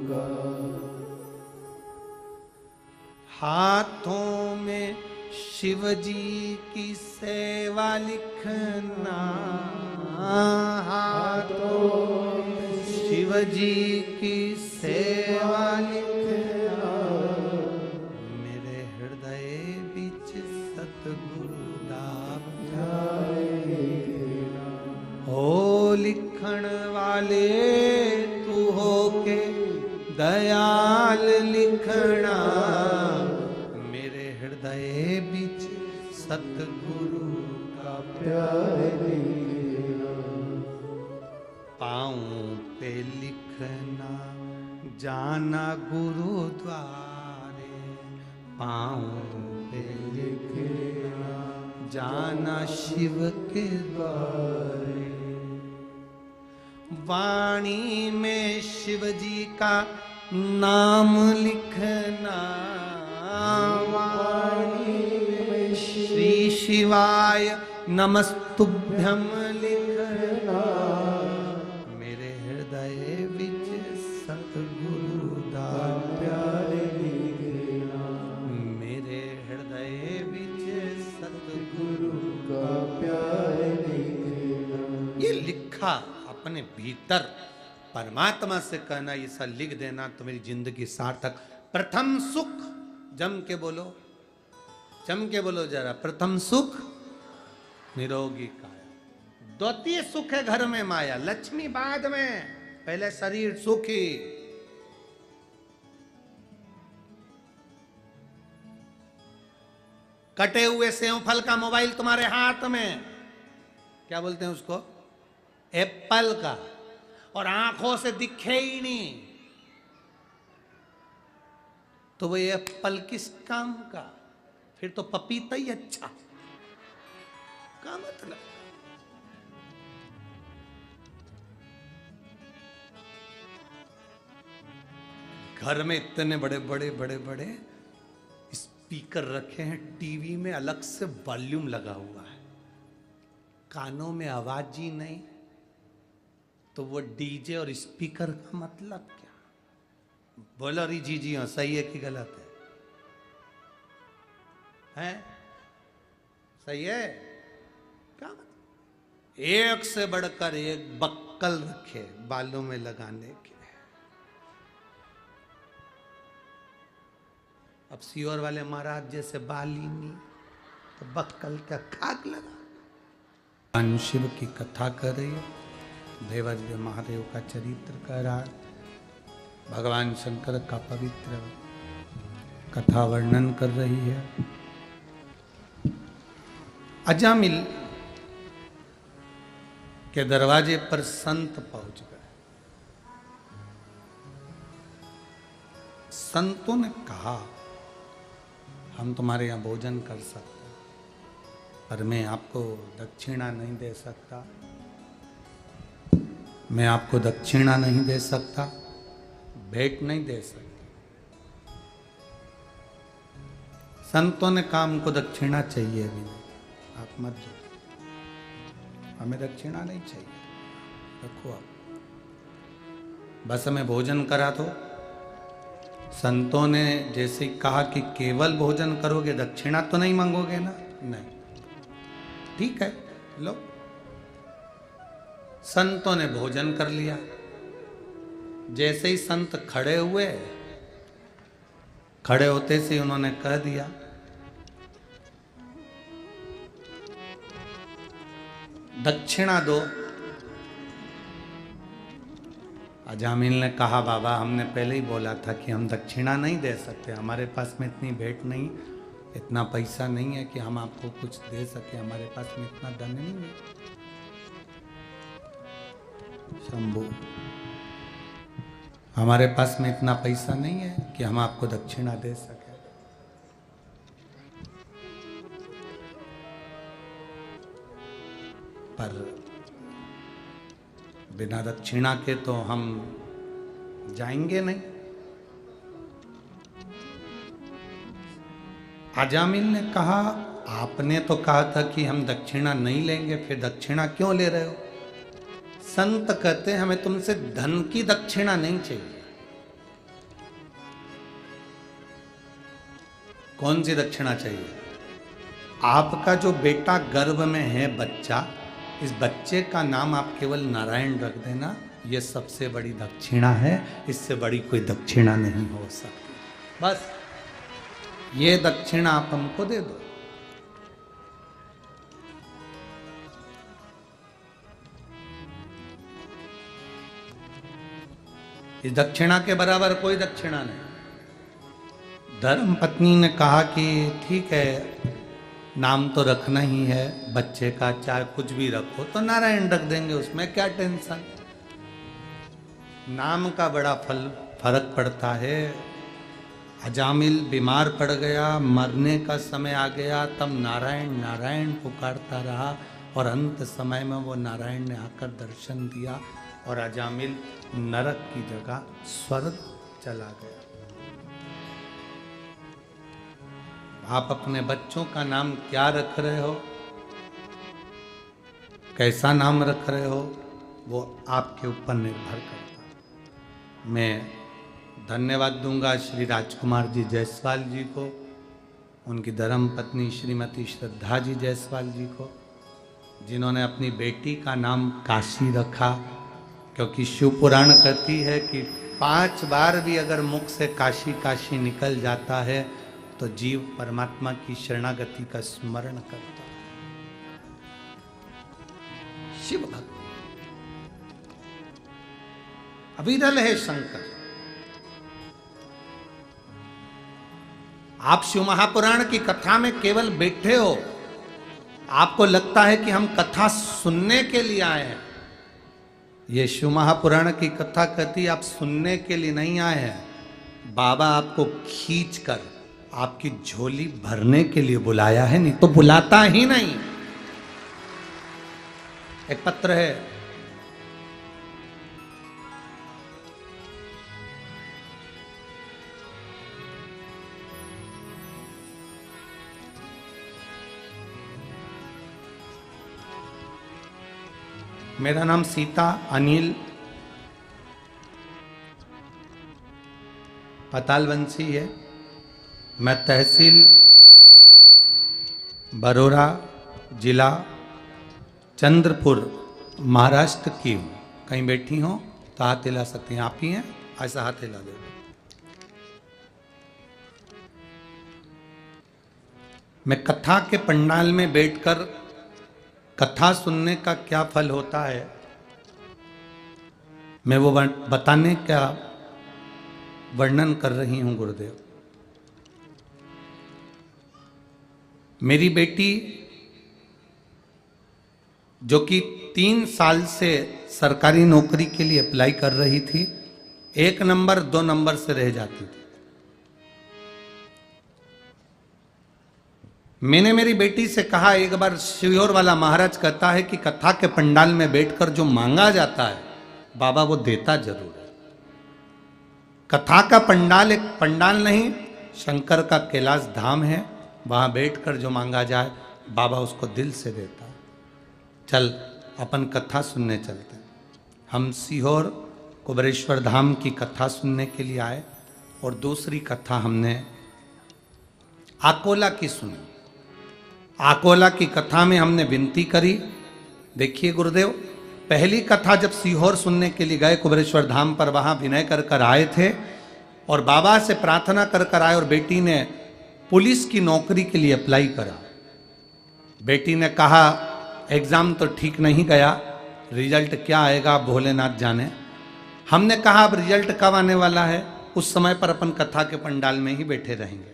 का, हाथों में शिव जी की सेवा लिखना, हाथों में शिव जी की सेवा लिखना, मेरे हृदय बीच सतगुरु दा प्यारे, ओ लिखण वाले तू हो के दयाल लिखना, मेरे हृदय बीच सतगुरु का प्यारे, पाँव पे लिखना जाना गुरुद्वारे, पाँव पे लिखना जाना शिव के द्वारे, वाणी में शिव जी का नाम लिखना, वाणी में श्री शिवाय नमस्तुभ्यम लिखना, मेरे हृदय विच सतगुरु दा प्यारे लिखना, मेरे हृदय विच सतगुरु का प्यारे लिखना। ये लिखा अपने भीतर परमात्मा से कहना, ये सब लिख देना तो मेरी जिंदगी सार्थक। प्रथम सुख, जम के बोलो, जम के बोलो जरा, प्रथम सुख निरोगी काया, द्वितीय सुख है घर में माया, लक्ष्मी बाद में, पहले शरीर सुखी। कटे हुए सेव फल का मोबाइल तुम्हारे हाथ में, क्या बोलते हैं उसको, एप्पल का, और आंखों से दिखे ही नहीं, तो वो एप्पल किस काम का? फिर तो पपीता ही अच्छा। क्या मतलब? घर में इतने बड़े बड़े बड़े बड़े स्पीकर रखे हैं, टीवी में अलग से वॉल्यूम लगा हुआ है, कानों में आवाज ही नहीं, तो वो डीजे और स्पीकर का मतलब क्या? बोलो री जी हाँ, सही है कि गलत है? हैं? सही है? क्या मतलब? एक से बढ़कर एक बक्कल रखे बालों में लगाने के। अब सियोर वाले महाराज जैसे बाल ही नहीं, तो बक्कल का खाक लगा। भगवान शिव की कथा कर रही है, देवज्ञ महादेव का चरित्र कर रहा है, भगवान शंकर का पवित्र कथा वर्णन कर रही है। अजामिल के दरवाजे पर संत पहुंच गए। संतों ने कहा, हम तुम्हारे यहाँ भोजन कर सकते हैं, पर मैं आपको दक्षिणा नहीं दे सकता, मैं आपको दक्षिणा नहीं दे सकता, भेंट नहीं दे सकता। संतों ने कहा, हमको दक्षिणा चाहिए भी नहीं, आप मत दो। हमें दक्षिणा नहीं चाहिए, रखो आप, बस हमें भोजन करा दो। संतों ने जैसे कहा कि केवल भोजन करोगे, दक्षिणा तो नहीं मांगोगे ना? नहीं, ठीक है, लो। संतों ने भोजन कर लिया। जैसे ही संत खड़े हुए, खड़े होते से उन्होंने कह दिया, दक्षिणा दो। अजामिल ने कहा, बाबा हमने पहले ही बोला था कि हम दक्षिणा नहीं दे सकते, हमारे पास में इतनी भेंट नहीं, इतना पैसा नहीं है कि हम आपको कुछ दे सके, हमारे पास में इतना धन नहीं है। शंभू, हमारे पास में इतना पैसा नहीं है कि हम आपको दक्षिणा दे सके। पर बिना दक्षिणा के तो हम जाएंगे नहीं। अजामिल ने कहा, आपने तो कहा था कि हम दक्षिणा नहीं लेंगे, फिर दक्षिणा क्यों ले रहे हो? संत कहते हैं, हमें तुमसे धन की दक्षिणा नहीं चाहिए। कौन सी दक्षिणा चाहिए? आपका जो बेटा गर्भ में है बच्चा, इस बच्चे का नाम आप केवल नारायण रख देना, यह सबसे बड़ी दक्षिणा है, इससे बड़ी कोई दक्षिणा नहीं हो सकती। बस ये दक्षिणा आप हमको दे दो। इस दक्षिणा के बराबर कोई दक्षिणा नहीं। धर्म पत्नी ने कहा कि ठीक है, नाम तो रखना ही है बच्चे का, चाहे कुछ भी रखो तो नारायण रख देंगे, उसमें क्या टेंशन। नाम का बड़ा फर्क पड़ता है। अजामिल बीमार पड़ गया, मरने का समय आ गया, तब नारायण नारायण पुकारता रहा और अंत समय में वो नारायण ने आकर दर्शन दिया और अजामिल नरक की जगह स्वर्ग चला गया। आप अपने बच्चों का नाम क्या रख रहे हो, कैसा नाम रख रहे हो, वो आपके ऊपर निर्भर करता है। मैं धन्यवाद दूंगा श्री राजकुमार जी जायसवाल जी को, उनकी धर्म पत्नी श्रीमती श्रद्धा जी जायसवाल जी को, जिन्होंने अपनी बेटी का नाम काशी रखा, क्योंकि शिव पुराण कहती है कि 5 बार भी अगर मुख से काशी काशी निकल जाता है तो जीव परमात्मा की शरणागति का स्मरण करता है। शिव भक्त अविरल है शंकर। आप शिव महापुराण की कथा में केवल बैठे हो, आपको लगता है कि हम कथा सुनने के लिए आए हैं। ये शिव महापुराण की कथा कहती आप सुनने के लिए नहीं आए हैं, बाबा आपको खींच कर आपकी झोली भरने के लिए बुलाया है, नहीं तो बुलाता ही नहीं। एक पत्र है, मेरा नाम सीता अनिल पतालवंशी है। मैं तहसील बरोरा, जिला चंद्रपुर, महाराष्ट्र की हूँ। कहीं बैठी हो तो हाथ हिला सकती हैं। आप ही हैं, ऐसा हाथ हिला दो। मैं कथा के पंडाल में बैठकर कथा सुनने का क्या फल होता है, मैं वो बताने का वर्णन कर रही हूं गुरुदेव। मेरी बेटी जो कि 3 साल से सरकारी नौकरी के लिए अप्लाई कर रही थी, 1 नंबर 2 नंबर से रह जाती थी। मैंने मेरी बेटी से कहा, एक बार शिवयोर वाला महाराज कहता है कि कथा के पंडाल में बैठकर जो मांगा जाता है बाबा वो देता जरूर है। कथा का पंडाल एक पंडाल नहीं, शंकर का कैलाश धाम है, वहां बैठकर जो मांगा जाए बाबा उसको दिल से देता है। चल अपन कथा सुनने चलते हैं। हम सीहोर कुबेरेश्वर धाम की कथा सुनने के लिए आए और दूसरी कथा हमने आकोला की सुनी। आकोला की कथा में हमने विनती करी, देखिए गुरुदेव, पहली कथा जब सीहोर सुनने के लिए गए कुबेरेश्वर धाम पर, वहां विनय कर कर आए थे और बाबा से प्रार्थना कर कर आए और बेटी ने पुलिस की नौकरी के लिए अप्लाई करा। बेटी ने कहा एग्जाम तो ठीक नहीं गया, रिजल्ट क्या आएगा भोलेनाथ जाने। हमने कहा अब रिजल्ट कब आने वाला है, उस समय पर अपन कथा के पंडाल में ही बैठे रहेंगे,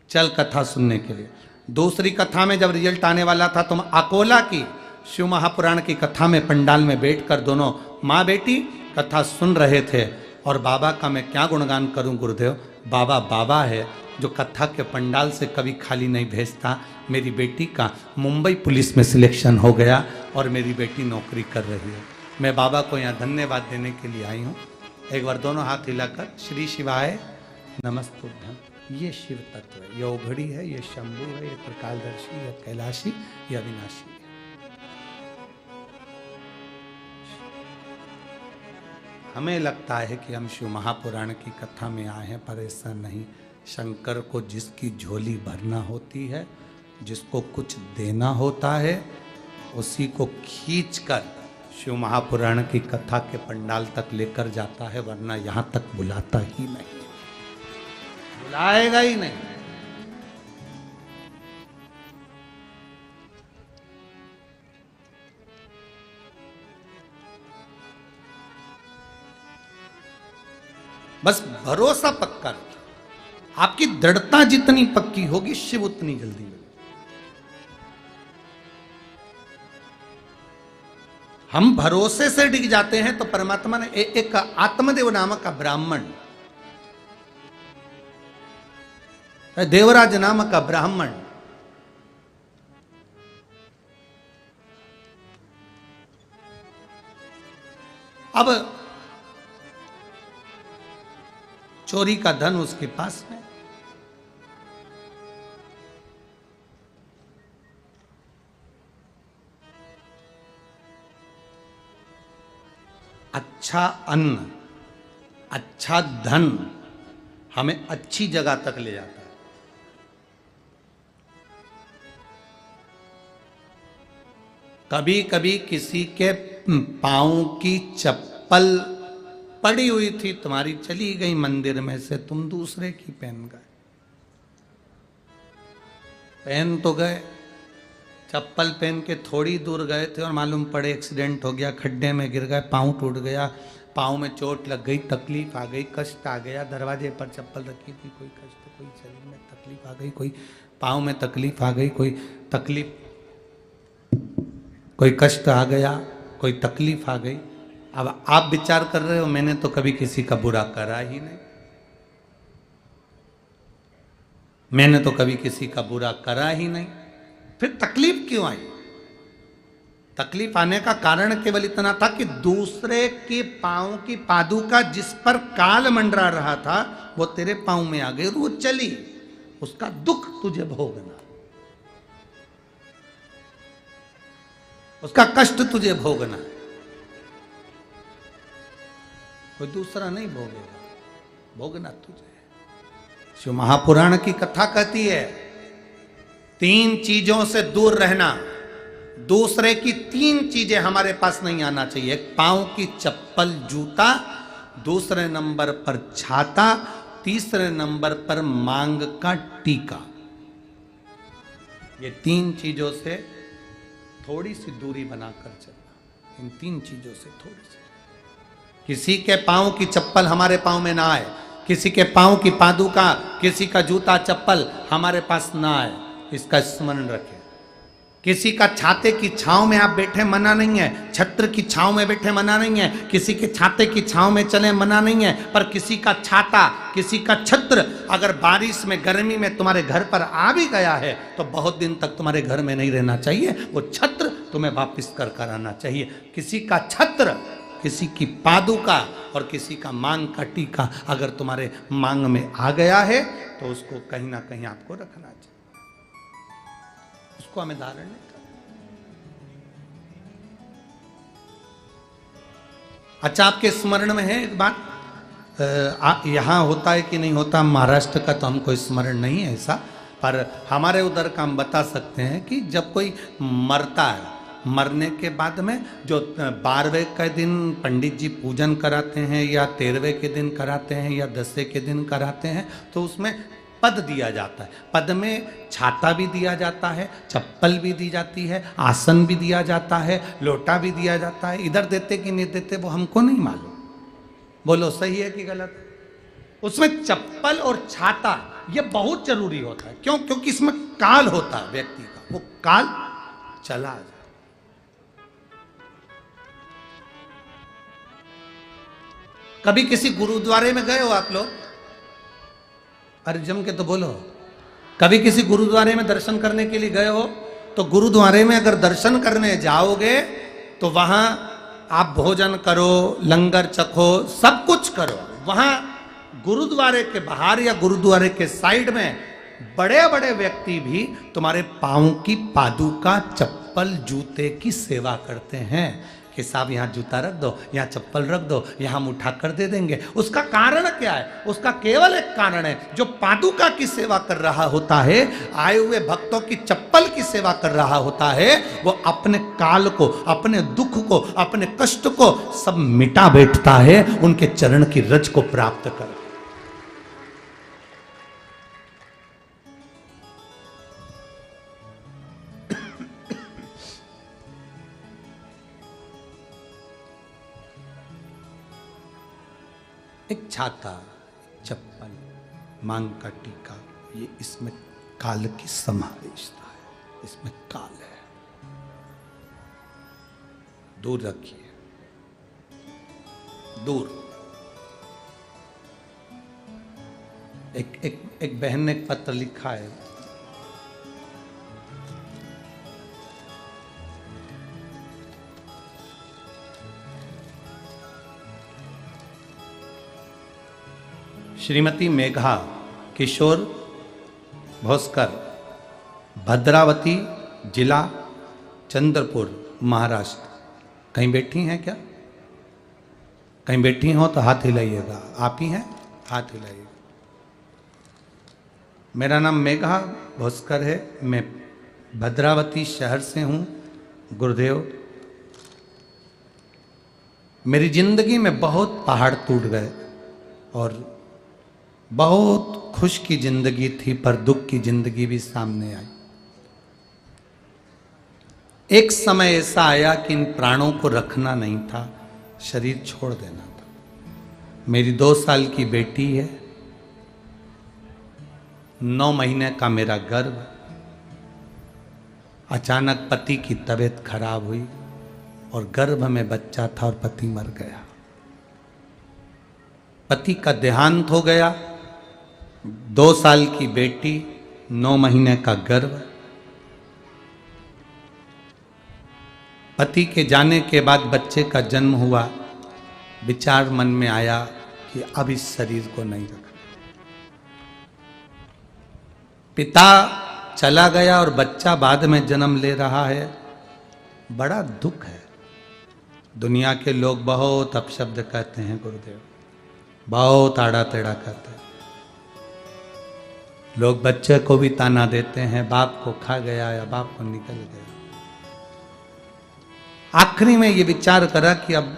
चल कथा सुनने के लिए। दूसरी कथा में जब रिजल्ट आने वाला था तो अकोला की शिव महापुराण की कथा में पंडाल में बैठकर दोनों माँ बेटी कथा सुन रहे थे। और बाबा का मैं क्या गुणगान करूं गुरुदेव, बाबा बाबा है जो कथा के पंडाल से कभी खाली नहीं भेजता। मेरी बेटी का मुंबई पुलिस में सिलेक्शन हो गया और मेरी बेटी नौकरी कर रही है। मैं बाबा को यहाँ धन्यवाद देने के लिए आई हूँ। एक बार दोनों हाथ हिलाकर श्री शिवाय नमस्तुभ्यम। ये शिव तत्व है, ये ओघड़ी है, ये शंभु है, ये त्रिकालदर्शी, ये कैलाशी, ये अविनाशी। हमें लगता है कि हम शिव महापुराण की कथा में आए हैं, पर ऐसा नहीं। शंकर को जिसकी झोली भरना होती है, जिसको कुछ देना होता है, उसी को खींचकर शिव महापुराण की कथा के पंडाल तक लेकर जाता है, वरना यहां तक बुलाता ही नहीं, बुलाएगा ही नहीं। बस भरोसा पक्का रखिए। आपकी दृढ़ता जितनी पक्की होगी, शिव उतनी जल्दी मिलेगा। हम भरोसे से डिग जाते हैं तो परमात्मा ने एक आत्मदेव नामक का ब्राह्मण, देवराज नामक का ब्राह्मण, अब चोरी का धन उसके पास में, अच्छा अन्न, अच्छा धन हमें अच्छी जगह तक ले जाता है। कभी कभी किसी के पांव की चप्पल पड़ी हुई थी, तुम्हारी चली गई मंदिर में से, तुम दूसरे की पहन गए। पहन तो गए, चप्पल पहन के थोड़ी दूर गए थे और मालूम पड़े एक्सीडेंट हो गया, खड्डे में गिर गए, पाँव टूट गया, पाँव में चोट लग गई, तकलीफ आ गई, कष्ट आ गया। दरवाजे पर चप्पल रखी थी, कोई कष्ट, कोई शरीर में तकलीफ आ गई, कोई पाँव में तकलीफ आ गई, कोई तकलीफ, कोई कष्ट आ गया, कोई तकलीफ आ गई। अब आप विचार कर रहे हो मैंने तो कभी किसी का बुरा करा ही नहीं, मैंने तो कभी किसी का बुरा करा ही नहीं, फिर तकलीफ क्यों आई? तकलीफ आने का कारण केवल इतना था कि दूसरे के पांव की पादुका जिस पर काल मंडरा रहा था वो तेरे पांव में आ गई और वो चली, उसका दुख तुझे भोगना, उसका कष्ट तुझे भोगना, कोई दूसरा नहीं भोगेगा, भोगना तुझे। शिव महापुराण की कथा कहती है 3 चीजों से दूर रहना। दूसरे की 3 चीजें हमारे पास नहीं आना चाहिए। एक पांव की चप्पल जूता, दूसरे नंबर पर छाता, तीसरे नंबर पर मांग का टीका। ये 3 चीजों से थोड़ी सी दूरी बनाकर चलना, इन 3 चीजों से थोड़ी सी। किसी के पांव की चप्पल हमारे पांव में ना आए, किसी के पांव की पादुका, किसी का जूता चप्पल हमारे पास ना आए, इसका स्मरण रखें। किसी का छाते की छांव में आप बैठे मना नहीं है, छत्र की छांव में बैठे मना नहीं है, किसी के छाते की छांव में चले मना नहीं है, पर किसी का छाता, किसी का छत्र अगर बारिश में गर्मी में तुम्हारे घर पर आ भी गया है तो बहुत दिन तक तुम्हारे घर में नहीं रहना चाहिए, वो छत्र तुम्हें वापिस कर आना चाहिए। किसी का छत्र, किसी की पादुका और किसी का मांग का टीका अगर तुम्हारे मांग में आ गया है तो उसको कहीं ना कहीं आपको रखना चाहिए, उसको हमें धारण नहीं करना। अच्छा, आपके स्मरण में है एक बात, यहाँ होता है कि नहीं होता, महाराष्ट्र का तो हमको स्मरण नहीं है ऐसा, पर हमारे उधर का हम बता सकते हैं कि जब कोई मरता है, मरने के बाद में जो 12वें के दिन पंडित जी पूजन कराते हैं या 13वें के दिन कराते हैं या 10वें के दिन कराते हैं, तो उसमें पद दिया जाता है। पद में छाता भी दिया जाता है, चप्पल भी दी जाती है, आसन भी दिया जाता है, लोटा भी दिया जाता है। इधर देते कि नहीं देते वो हमको नहीं मालूम, बोलो सही है कि गलत? उसमें चप्पल और छाता ये बहुत जरूरी होता है। क्यों? क्योंकि इसमें काल होता है व्यक्ति का, वो काल चला जाए। कभी किसी गुरुद्वारे में गए हो आप लोग? अरे जम के तो बोलो। कभी किसी गुरुद्वारे में दर्शन करने के लिए गए हो? तो गुरुद्वारे में अगर दर्शन करने जाओगे तो वहां आप भोजन करो, लंगर चखो, सब कुछ करो। वहां गुरुद्वारे के बाहर या गुरुद्वारे के साइड में बड़े बड़े व्यक्ति भी तुम्हारे पांव की पादुका, चप्पल, जूते की सेवा करते हैं कि साहब यहाँ जूता रख दो, यहाँ चप्पल रख दो, यहाँ हम उठा कर दे देंगे। उसका कारण क्या है? उसका केवल एक कारण है, जो पादुका की सेवा कर रहा होता है, आए हुए भक्तों की चप्पल की सेवा कर रहा होता है, वो अपने काल को, अपने दुख को, अपने कष्ट को सब मिटा बैठता है उनके चरण की रज को प्राप्त कर। एक छाता, चप्पल, मांग का टीका, ये इसमें काल की समावेशता है, इसमें काल है। दूर रखिए, दूर। एक बहन ने एक पत्र लिखा है, श्रीमती मेघा किशोर भोसकर, भद्रावती जिला, चंद्रपुर, महाराष्ट्र। कहीं बैठी हैं क्या? कहीं बैठी हो तो हाथ हिलाइएगा। आप ही हैं? हाथ हिलाइएगा। मेरा नाम मेघा भोसकर है, मैं भद्रावती शहर से हूँ। गुरुदेव, मेरी जिंदगी में बहुत पहाड़ टूट गए और बहुत खुश की जिंदगी थी, पर दुख की जिंदगी भी सामने आई। एक समय ऐसा आया कि इन प्राणों को रखना नहीं था, शरीर छोड़ देना था। मेरी 2 साल की बेटी है, 9 महीने का मेरा गर्भ। अचानक पति की तबीयत खराब हुई और गर्भ में बच्चा था और पति मर गया। पति का देहांत हो गया। 2 साल की बेटी, 9 महीने का गर्भ। पति के जाने के बाद बच्चे का जन्म हुआ। विचार मन में आया कि अब इस शरीर को नहीं रखना। पिता चला गया और बच्चा बाद में जन्म ले रहा है। बड़ा दुख है। दुनिया के लोग बहुत अपशब्द कहते हैं गुरुदेव, बहुत आड़ा टेढ़ा कहते हैं। लोग बच्चे को भी ताना देते हैं, बाप को खा गया या बाप को निकल गया। आखिरी में ये विचार करा कि अब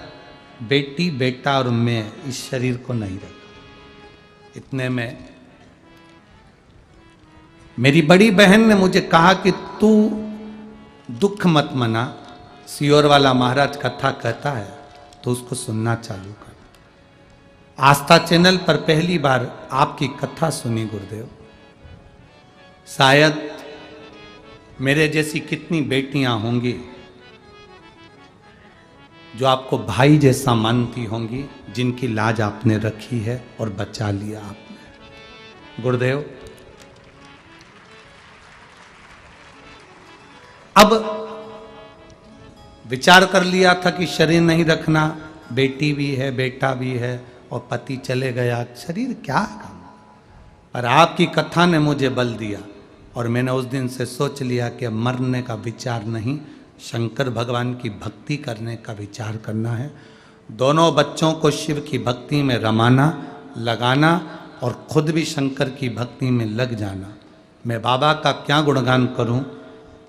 बेटी, बेटा और मैं इस शरीर को नहीं रखा। इतने में मेरी बड़ी बहन ने मुझे कहा कि तू दुख मत मना, सियोर वाला महाराज कथा कहता है तो उसको सुनना चालू कर। आस्था चैनल पर पहली बार आपकी कथा सुनी गुरुदेव। शायद मेरे जैसी कितनी बेटियां होंगी जो आपको भाई जैसा मानती होंगी, जिनकी लाज आपने रखी है और बचा लिया आपने। गुरुदेव, अब विचार कर लिया था कि शरीर नहीं रखना, बेटी भी है, बेटा भी है और पति चले गया, शरीर क्या काम। पर आपकी कथा ने मुझे बल दिया और मैंने उस दिन से सोच लिया कि अब मरने का विचार नहीं, शंकर भगवान की भक्ति करने का विचार करना है। दोनों बच्चों को शिव की भक्ति में रमाना, लगाना और खुद भी शंकर की भक्ति में लग जाना। मैं बाबा का क्या गुणगान करूं।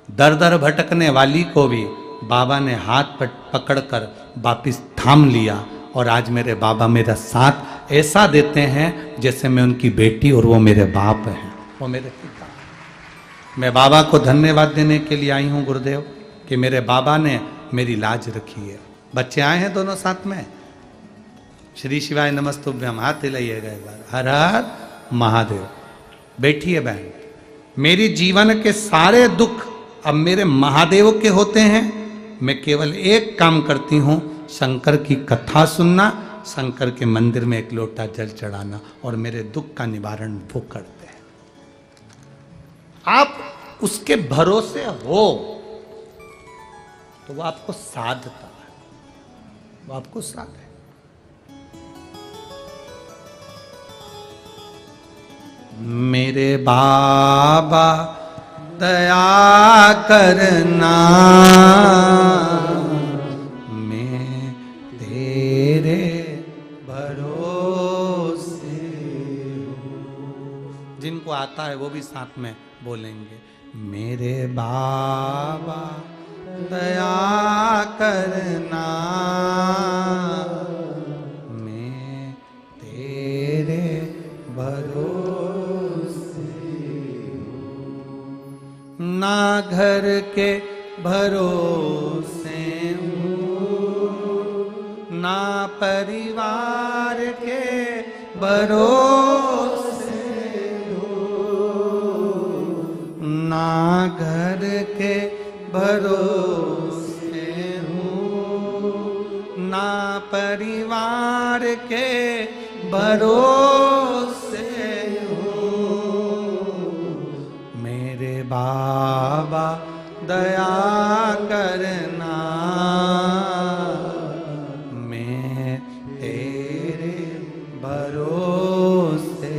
दर दर भटकने वाली को भी बाबा ने हाथ पकड़कर वापिस थाम लिया और आज मेरे बाबा मेरा साथ ऐसा देते हैं जैसे मैं उनकी बेटी और वो मेरे बाप हैं, वो मेरे पिता। मैं बाबा को धन्यवाद देने के लिए आई हूँ गुरुदेव कि मेरे बाबा ने मेरी लाज रखी है। बच्चे आए हैं दोनों साथ में। श्री शिवाय नमस्तुभ्यम, हाथ हिलाइएगा एक बार। हर हर महादेव। बैठिए बहन। मेरी जीवन के सारे दुख अब मेरे महादेव के होते हैं। मैं केवल एक काम करती हूँ, शंकर की कथा सुनना, शंकर के मंदिर में एक लोटा जल चढ़ाना, और मेरे दुख का निवारण वो करते हैं। आप उसके भरोसे हो तो वो आपको साधता है, वो आपको साध है। मेरे बाबा दया करना, मैं तेरे भरोसे हूँ। जिनको आता है वो भी साथ में बोलेंगे। मेरे बाबा दया करना, मैं तेरे भरोसे ना घर के भरोसे हूँ, ना परिवार के भरोसे हूँ, ना घर के भरोसे हूँ, ना परिवार के भरोसे हूँ। मेरे बाबा दया करना, मैं तेरे भरोसे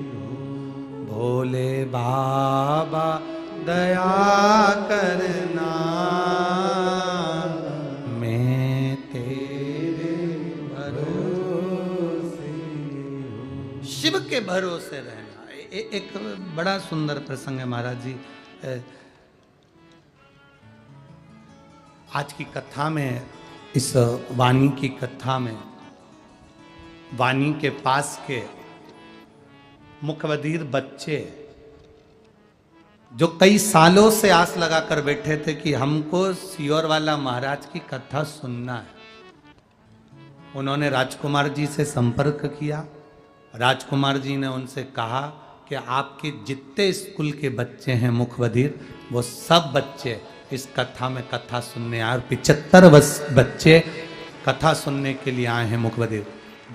हूँ। भोले बाबा दया करना, मैं तेरे भरोसे हूँ। शिव के भरोसे रहना एक बड़ा सुंदर प्रसंग है महाराज जी। आज की कथा में, इस वाणी की कथा में, वाणी के पास के मुखबधिर बच्चे जो कई सालों से आस लगाकर बैठे थे कि हमको सियोर वाला महाराज की कथा सुनना है, उन्होंने राजकुमार जी से संपर्क किया। राजकुमार जी ने उनसे कहा कि आपके जितने स्कूल के बच्चे हैं मुखबधिर, वो सब बच्चे इस कथा में कथा सुनने आए, और 75 बच्चे कथा सुनने के लिए आए हैं मुखबधिर।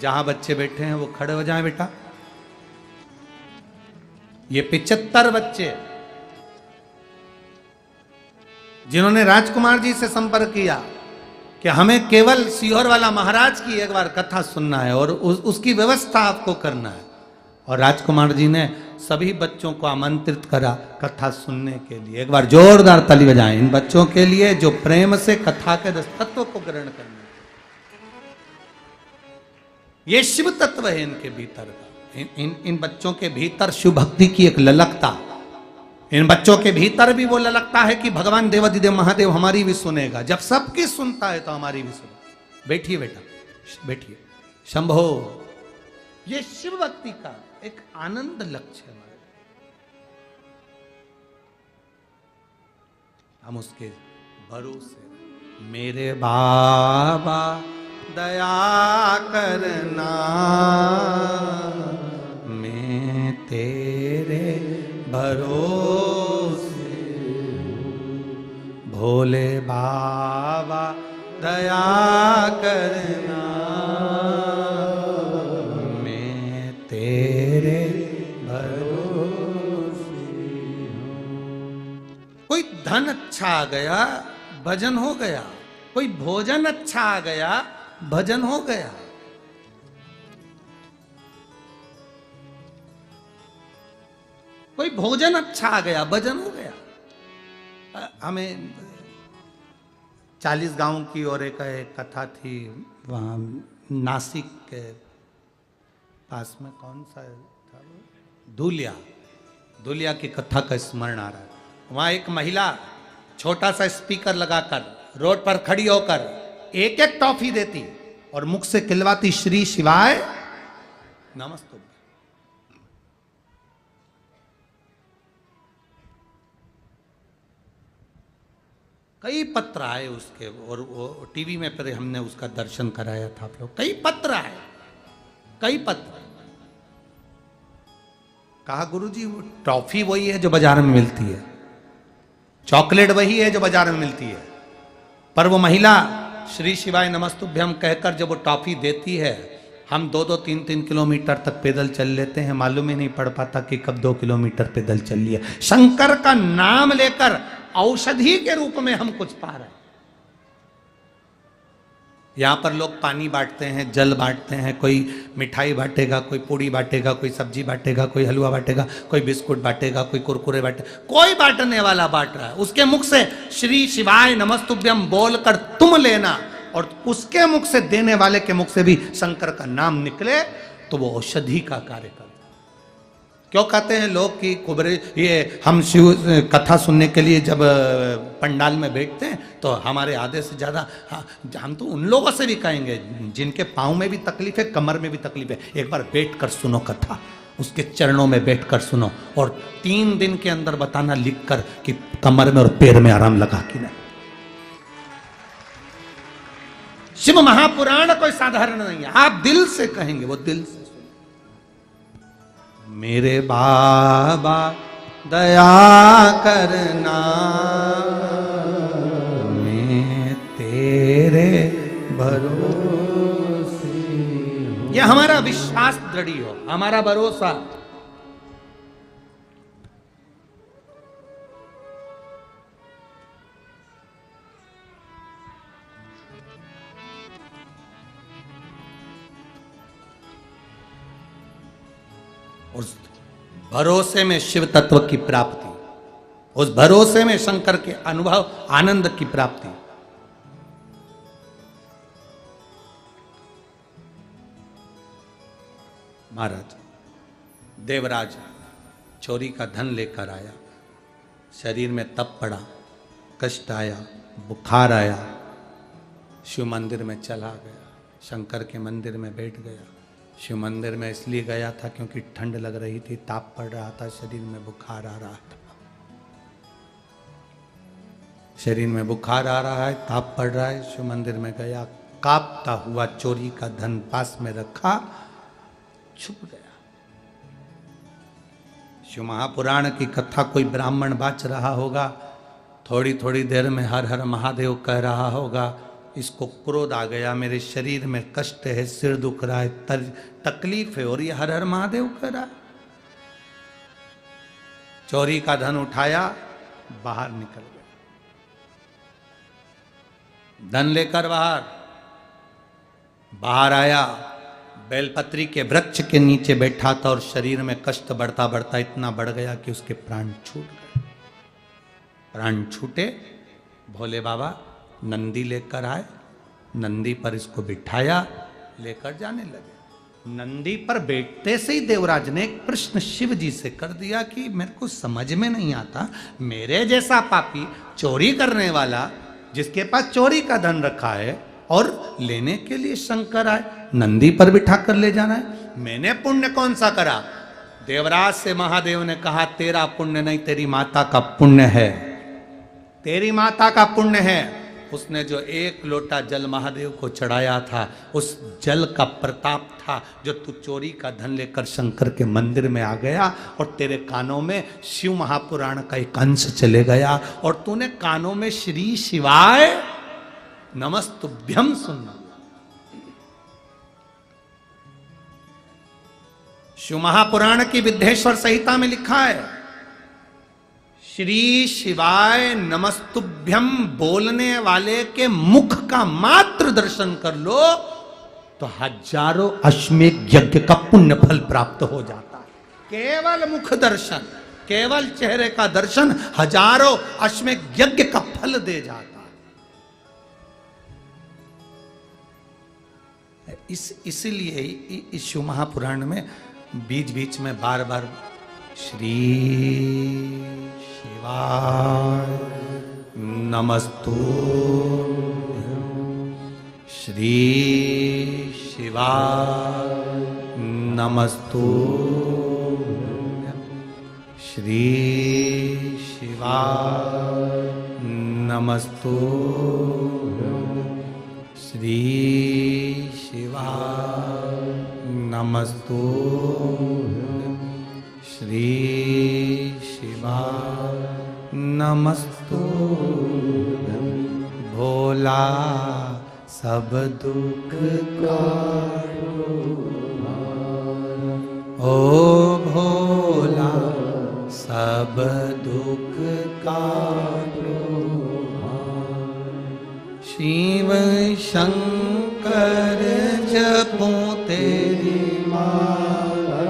जहां बच्चे बैठे हैं वो खड़े हो जाएं बेटा। ये 75 बच्चे जिन्होंने राजकुमार जी से संपर्क किया कि हमें केवल सीहोर वाला महाराज की एक बार कथा सुनना है और उसकी व्यवस्था आपको करना है। और राजकुमार जी ने सभी बच्चों को आमंत्रित करा कथा सुनने के लिए। एक बार जोरदार ताली बजाएं इन बच्चों के लिए जो प्रेम से कथा के तत्व को ग्रहण करने। ये शिव तत्व है इनके भीतर का। इन बच्चों के भीतर शिव भक्ति की एक ललकता, इन बच्चों के भीतर भी वो ललकता है कि भगवान देवाधिदेव महादेव हमारी भी सुनेगा। जब सबकी सुनता है तो हमारी भी सुनेगा। बैठिए बेटा, बैठिए। शंभो, ये शिव भक्ति का एक आनंद लक्ष्य है। हम उसके भरोसे। मेरे बाबा दया करना, मैं तेरे भरोसे हूँ। भोले बाबा दया करना, मैं तेरे भरोसे हूँ। कोई धन अच्छा आ गया, भजन हो गया। कोई भोजन अच्छा आ गया, भजन हो गया। कोई भोजन अच्छा आ गया, भजन हो गया। हमें 40 गांव की और एक कथा थी वहाँ नासिक के पास में, कौन सा था वो, धूलिया की कथा का स्मरण आ रहा है। वहाँ एक महिला छोटा सा स्पीकर लगाकर रोड पर खड़ी होकर एक एक टॉफी देती और मुख से खिलवाती, श्री शिवाय नमस्तुभ्यम। कई पत्र आए उसके, और वो टीवी में फिर हमने उसका दर्शन कराया था आप लोग। कई पत्र आए, कई पत्र। कहा गुरुजी वो टॉफी वही है जो बाजार में मिलती है, चॉकलेट वही है जो बाजार में मिलती है, पर वो महिला श्री शिवाय नमस्तुभ्यम कहकर जब वो टॉफी देती है, हम 2-2, 3-3 किलोमीटर तक पैदल चल लेते हैं, मालूम ही नहीं पड़ पाता कि कब 2 किलोमीटर पैदल चल लिया। शंकर का नाम लेकर औषधि के रूप में हम कुछ पा रहे हैं। यहां पर लोग पानी बांटते हैं, जल बांटते हैं, कोई मिठाई बांटेगा, कोई पूड़ी बांटेगा, कोई सब्जी बांटेगा, कोई हलवा बांटेगा, कोई बिस्कुट बांटेगा, कोई कुरकुरे बांटे, कोई बांटने वाला बांट रहा है। उसके मुख से श्री शिवाय नमस्तुभ्यम बोलकर तुम लेना, और उसके मुख से, देने वाले के मुख से भी शंकर का नाम निकले तो वो औषधि का कार्य करता है। क्यों कहते हैं लोग कि कुबरे, ये हम शिव कथा सुनने के लिए जब पंडाल में बैठते हैं तो हमारे आधे से ज़्यादा, हम तो उन लोगों से भी कहेंगे जिनके पाँव में भी तकलीफ है, कमर में भी तकलीफ है, एक बार बैठ कर सुनो कथा, उसके चरणों में बैठ कर सुनो, और 3 दिन के अंदर बताना लिख कर कि कमर में और पैर में आराम लगा कि नहीं। शिव महापुराण कोई साधारण नहीं है, आप दिल से कहेंगे, वो दिल से। मेरे बाबा दया करना, मैं तेरे भरोसे हूं। यह हमारा विश्वास दृढ़ हो, हमारा भरोसा। उस भरोसे में शिव तत्व की प्राप्ति, उस भरोसे में शंकर के अनुभव, आनंद की प्राप्ति। महाराज देवराज चोरी का धन लेकर आया, शरीर में तप पड़ा, कष्ट आया, बुखार आया, शिव मंदिर में चला गया, शंकर के मंदिर में बैठ गया। शिव मंदिर में इसलिए गया था क्योंकि ठंड लग रही थी, ताप पड़ रहा था, शरीर में बुखार आ रहा था, शरीर में बुखार आ रहा है, ताप पड़ रहा है। शिव मंदिर में गया, कांपता हुआ चोरी का धन पास में रखा, छुप गया। शिव महापुराण की कथा कोई ब्राह्मण बाच रहा होगा, थोड़ी थोड़ी देर में हर हर महादेव कह रहा होगा, इसको क्रोध आ गया, मेरे शरीर में कष्ट है, सिर दुख रहा है, तकलीफ है, और ये हर हर महादेव कह रहा है। चोरी का धन उठाया, बाहर निकल गया, धन लेकर बाहर आया, बेलपत्री के वृक्ष के नीचे बैठा था, और शरीर में कष्ट बढ़ता बढ़ता इतना बढ़ गया कि उसके प्राण छूट गए। प्राण छूटे, भोले बाबा नंदी लेकर आए, नंदी पर इसको बिठाया, लेकर जाने लगे। नंदी पर बैठते से ही देवराज ने एक प्रश्न शिव जी से कर दिया कि मेरे को समझ में नहीं आता, मेरे जैसा पापी, चोरी करने वाला, जिसके पास चोरी का धन रखा है और लेने के लिए शंकर आए, नंदी पर बिठा कर ले जाना है, मैंने पुण्य कौन सा करा? देवराज से महादेव ने कहा, तेरा पुण्य नहीं, तेरी माता का पुण्य है, तेरी माता का पुण्य है। उसने जो 1 लोटा जल महादेव को चढ़ाया था, उस जल का प्रताप था जो तू चोरी का धन लेकर शंकर के मंदिर में आ गया, और तेरे कानों में शिव महापुराण का एक अंश चले गया, और तूने कानों में श्री शिवाय नमस्तुभ्यम सुनना। शिव महापुराण की विद्येश्वर संहिता में लिखा है, श्री शिवाय नमस्तुभ्यम बोलने वाले के मुख का मात्र दर्शन कर लो तो हजारों अश्वमेध यज्ञ का पुण्य फल प्राप्त हो जाता है। केवल मुख दर्शन, केवल चेहरे का दर्शन हजारों अश्वमेध यज्ञ का फल दे जाता है। इसीलिए इस शिव महापुराण में बीच बीच में बार बार श्री शिवाय नमस्तु, श्री शिवाय नमस्तु, श्री शिवाय नमस्तु, श्री शिवाय नमस्तु, श्री शिवाय नमस्तु। भोला सब दुख काटो, ओ भोला सब दुख काटो, शिव शंकर जपो तेरी माला,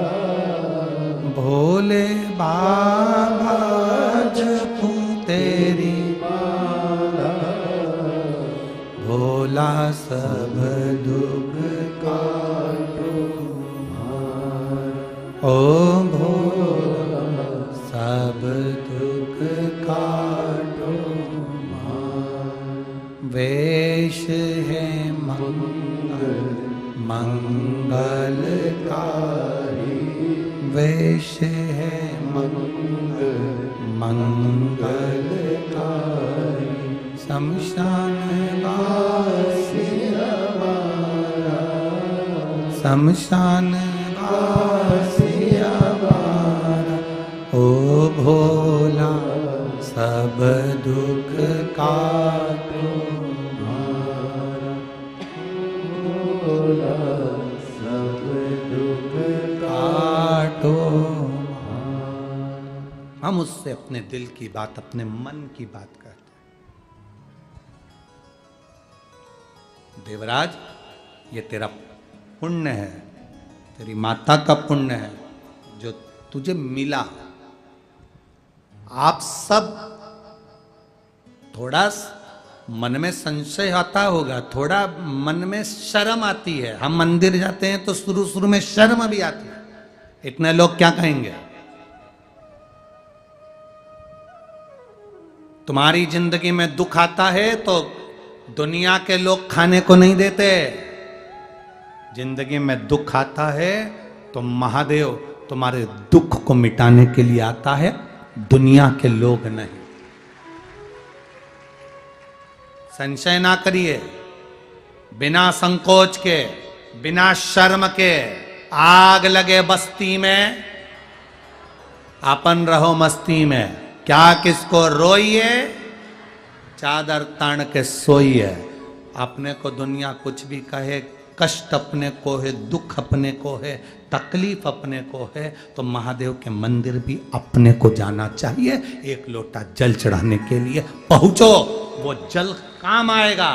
भोले बाबा जपो तेरी माला, भोला सब दुख काटो, ओ भोला सब दुख काटो। वेश है मंगलकारी, वेश है मंगलकारी, शमशान वासी हमारा, शमशान वासी हमारा, ओ भोला सब दुख काटो, भोला सब दुख काटो। हम उससे अपने दिल की बात, अपने मन की बात करते हैं। देवराज, ये तेरा पुण्य है, तेरी माता का पुण्य है जो तुझे मिला। आप सब थोड़ा मन में संशय आता होगा, थोड़ा मन में शर्म आती है। हम मंदिर जाते हैं तो शुरू शुरू में शर्म भी आती है, इतने लोग क्या कहेंगे। तुम्हारी जिंदगी में दुख आता है तो दुनिया के लोग खाने को नहीं देते। जिंदगी में दुख आता है तो महादेव तुम्हारे दुख को मिटाने के लिए आता है, दुनिया के लोग नहीं। संशय ना करिए, बिना संकोच के, बिना शर्म के। आग लगे बस्ती में, अपन रहो मस्ती में। क्या किसको रोइए, चादर तान के सोइए। अपने को दुनिया कुछ भी कहे, कष्ट अपने को है, दुख अपने को है, तकलीफ अपने को है, तो महादेव के मंदिर भी अपने को जाना चाहिए। एक लोटा जल चढ़ाने के लिए पहुंचो, वो जल काम आएगा।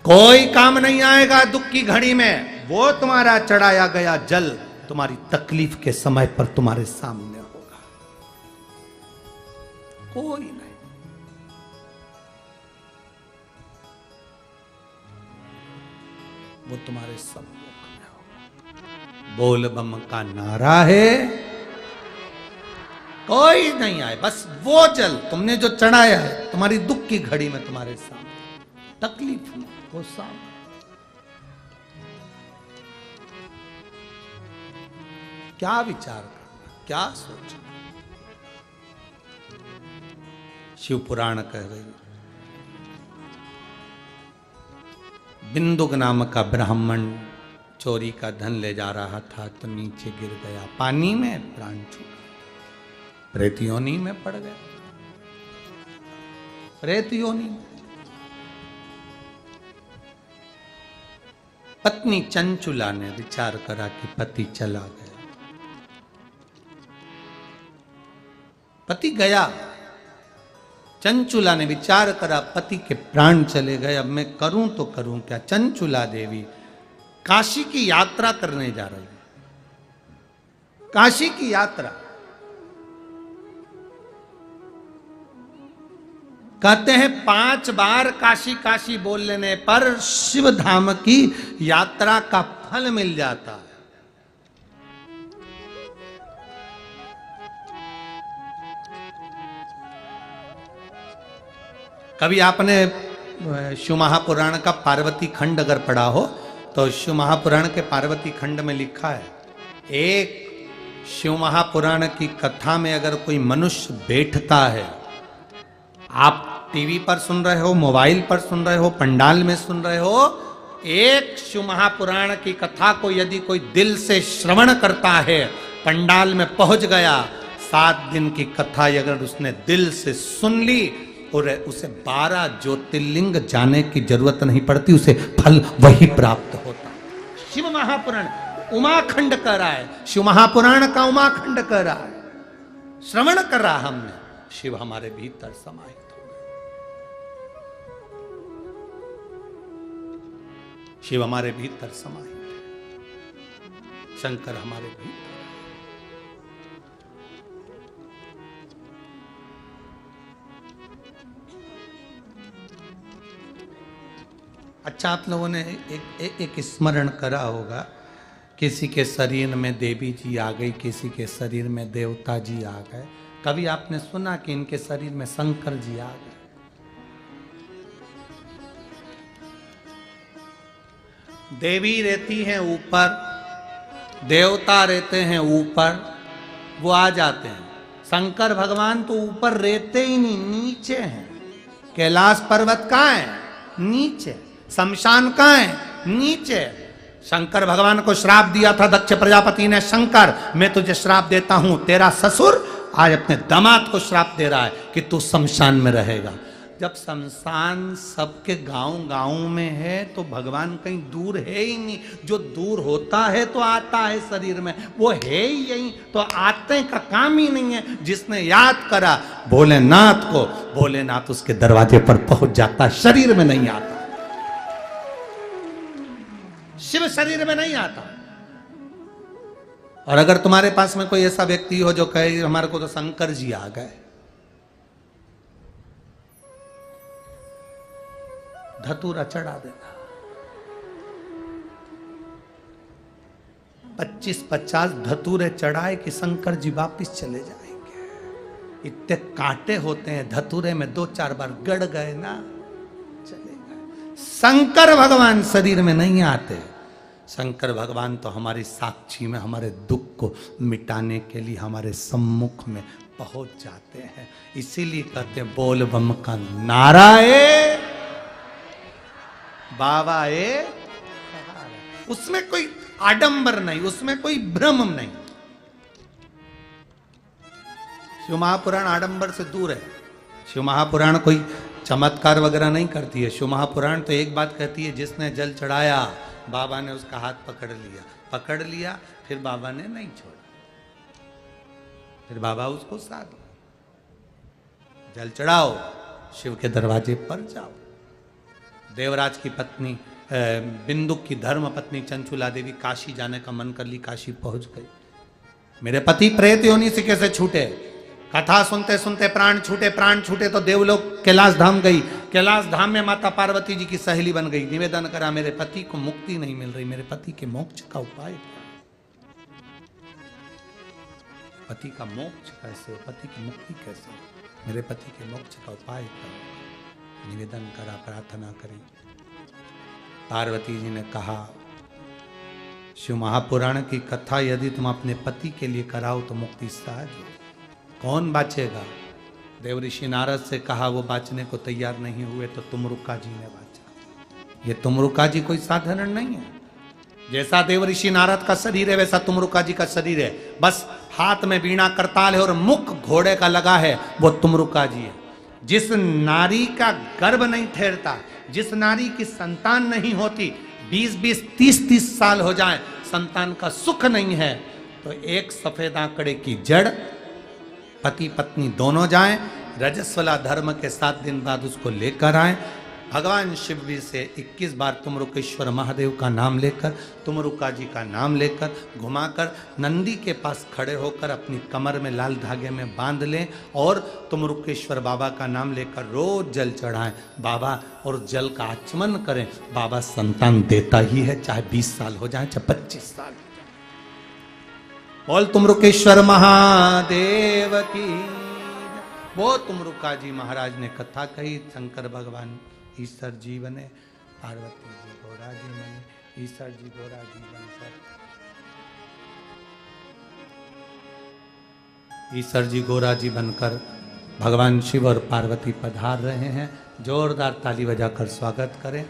कोई काम नहीं आएगा दुख की घड़ी में, वो तुम्हारा चढ़ाया गया जल तुम्हारी तकलीफ के समय पर तुम्हारे सामने होगा। कोई नहीं। वो तुम्हारे सम्मुख में होगा। बोल बम का नारा है, कोई नहीं आए, बस वो जल तुमने जो चढ़ाया है तुम्हारी दुख की घड़ी में तुम्हारे सामने, तकलीफ में वो सामने। क्या विचार करना, क्या सोचना। शिव पुराण कह रही है, बिंदुक नाम का ब्राह्मण चोरी का धन ले जा रहा था तो नीचे गिर गया पानी में, प्राण छूटा, प्रेत योनि में पड़ गया। प्रेत योनि में पत्नी चंचुला ने विचार करा कि पति चला गया। पति गया, चंचुला ने विचार करा पति के प्राण चले गए, अब मैं करूं तो करूं क्या। चंचुला देवी काशी की यात्रा करने जा रही है। काशी की यात्रा, कहते हैं 5 बार काशी काशी बोल लेने पर शिव धाम की यात्रा का फल मिल जाता है। कभी आपने शिव महापुराण का पार्वती खंड अगर पढ़ा हो तो शिव महापुराण के पार्वती खंड में लिखा है, एक शिव महापुराण की कथा में अगर कोई मनुष्य बैठता है, आप टीवी पर सुन रहे हो, मोबाइल पर सुन रहे हो, पंडाल में सुन रहे हो, एक शिव महापुराण की कथा को यदि कोई दिल से श्रवण करता है, पंडाल में पहुंच गया, 7 दिन की कथा अगर उसने दिल से सुन ली और उसे 12 ज्योतिर्लिंग जाने की जरूरत नहीं पड़ती, उसे फल वही प्राप्त होता। शिव महापुराण उमाखंड कर रहा है, शिव महापुराण का उमाखंड कर रहा है, श्रवण कर रहा हमने, शिव हमारे भीतर समाहित हो गए, शिव हमारे भीतर समाहित है, शंकर हमारे भीतर। अच्छा, आप लोगों ने एक स्मरण करा होगा, किसी के शरीर में देवी जी आ गई, किसी के शरीर में देवता जी आ गए। कभी आपने सुना कि इनके शरीर में शंकर जी आ गए? देवी रहती हैं ऊपर, देवता रहते हैं ऊपर, वो आ जाते हैं। शंकर भगवान तो ऊपर रहते ही नहीं, नीचे हैं। कैलाश पर्वत कहाँ है? नीचे। शमशान कहाँ है? नीचे। शंकर भगवान को श्राप दिया था दक्ष प्रजापति ने, शंकर मैं तुझे श्राप देता हूं, तेरा ससुर आज अपने दामाद को श्राप दे रहा है कि तू शमशान में रहेगा। जब शमशान सबके गांव में है तो भगवान कहीं दूर है ही नहीं। जो दूर होता है तो आता है शरीर में, वो है ही यही, तो आते का काम ही नहीं है। जिसने याद करा भोलेनाथ को, भोलेनाथ उसके दरवाजे पर पहुंच जाता, शरीर में नहीं आता। शिव शरीर में नहीं आता। और अगर तुम्हारे पास में कोई ऐसा व्यक्ति हो जो कहे हमारे को तो शंकर जी आ गए, धतूरा चढ़ा देना। 25-50 धतूरे चढ़ाए कि शंकर जी वापिस चले जाएंगे। इतने कांटे होते हैं धतूरे में, 2-4 बार गड़ गए ना, चले गए। शंकर भगवान शरीर में नहीं आते। शंकर भगवान तो हमारी साक्षी में हमारे दुख को मिटाने के लिए हमारे सम्मुख में पहुंच जाते हैं। इसीलिए कहते हैं बोल बम का नारा है, बाबा है। उसमें कोई आडंबर नहीं, उसमें कोई भ्रम नहीं। शिव महापुराण आडंबर से दूर है। शिव महापुराण कोई चमत्कार वगैरह नहीं करती है। शिव महापुराण तो एक बात कहती है, जिसने जल चढ़ाया बाबा ने उसका हाथ पकड़ लिया, फिर बाबा ने नहीं छोड़ा, फिर बाबा उसको साथ लिया। जल चढ़ाओ, शिव के दरवाजे पर जाओ। देवराज की पत्नी बिंदु की धर्म पत्नी चंचुला देवी काशी जाने का मन कर ली, काशी पहुंच गई। मेरे पति प्रेत योनि से कैसे छूटे? कथा सुनते सुनते प्राण छूटे तो देवलोक कैलाश धाम गई। कैलाश धाम में माता पार्वती जी की सहेली बन गई। निवेदन करा, मेरे पति को मुक्ति नहीं मिल रही, मेरे पति के मोक्ष का उपाय क्या? पति का मोक्ष कैसे, पति की मुक्ति कैसे, मेरे पति के मोक्ष का उपाय क्या? निवेदन करा, प्रार्थना करी। पार्वती जी ने कहा, शिव महापुराण की कथा यदि तुम अपने पति के लिए कराओ तो मुक्ति सहज है। कौन बाँचेगा? देव ऋषि नारद से कहा, वो बाँचने को तैयार नहीं हुए तो तुमरुका जी ने बाँचा। ये तुमरुका जी कोई साधारण नहीं है। जैसा देव ऋषि नारद का शरीर है वैसा तुमरुका जी का शरीर है। बस हाथ में बीणा करताल है और मुख घोड़े का लगा है, वो तुमरुका जी है। जिस नारी का गर्भ नहीं ठहरता, जिस नारी की संतान नहीं होती, 20-20, 30-30 साल हो जाए, संतान का सुख नहीं है, तो एक सफेद आंकड़े की जड़ पति पत्नी दोनों जाएं, रजस्वला धर्म के 7 दिन बाद उसको लेकर आए, भगवान शिव जी से 21 बार तुमरुकेश्वर महादेव का नाम लेकर, तुमरुका जी का नाम लेकर घुमाकर नंदी के पास खड़े होकर अपनी कमर में लाल धागे में बांध लें और तुमरुकेश्वर बाबा का नाम लेकर रोज जल चढ़ाएं बाबा, और जल का आचमन करें। बाबा संतान देता ही है, चाहे 20 साल हो जाए चाहे 25 साल हो जाए। बोल तुमरुकेश्वर महादेव की। वो तुमरुका जी महाराज ने कथा कही, शंकर भगवान ईश्वर जी बने, पार्वती जी गोरा जी बने, ईश्वर जी गोरा जी बनकर, ईश्वर जी गोरा जी बनकर भगवान शिव और पार्वती पधार रहे हैं। जोरदार ताली बजाकर स्वागत करें।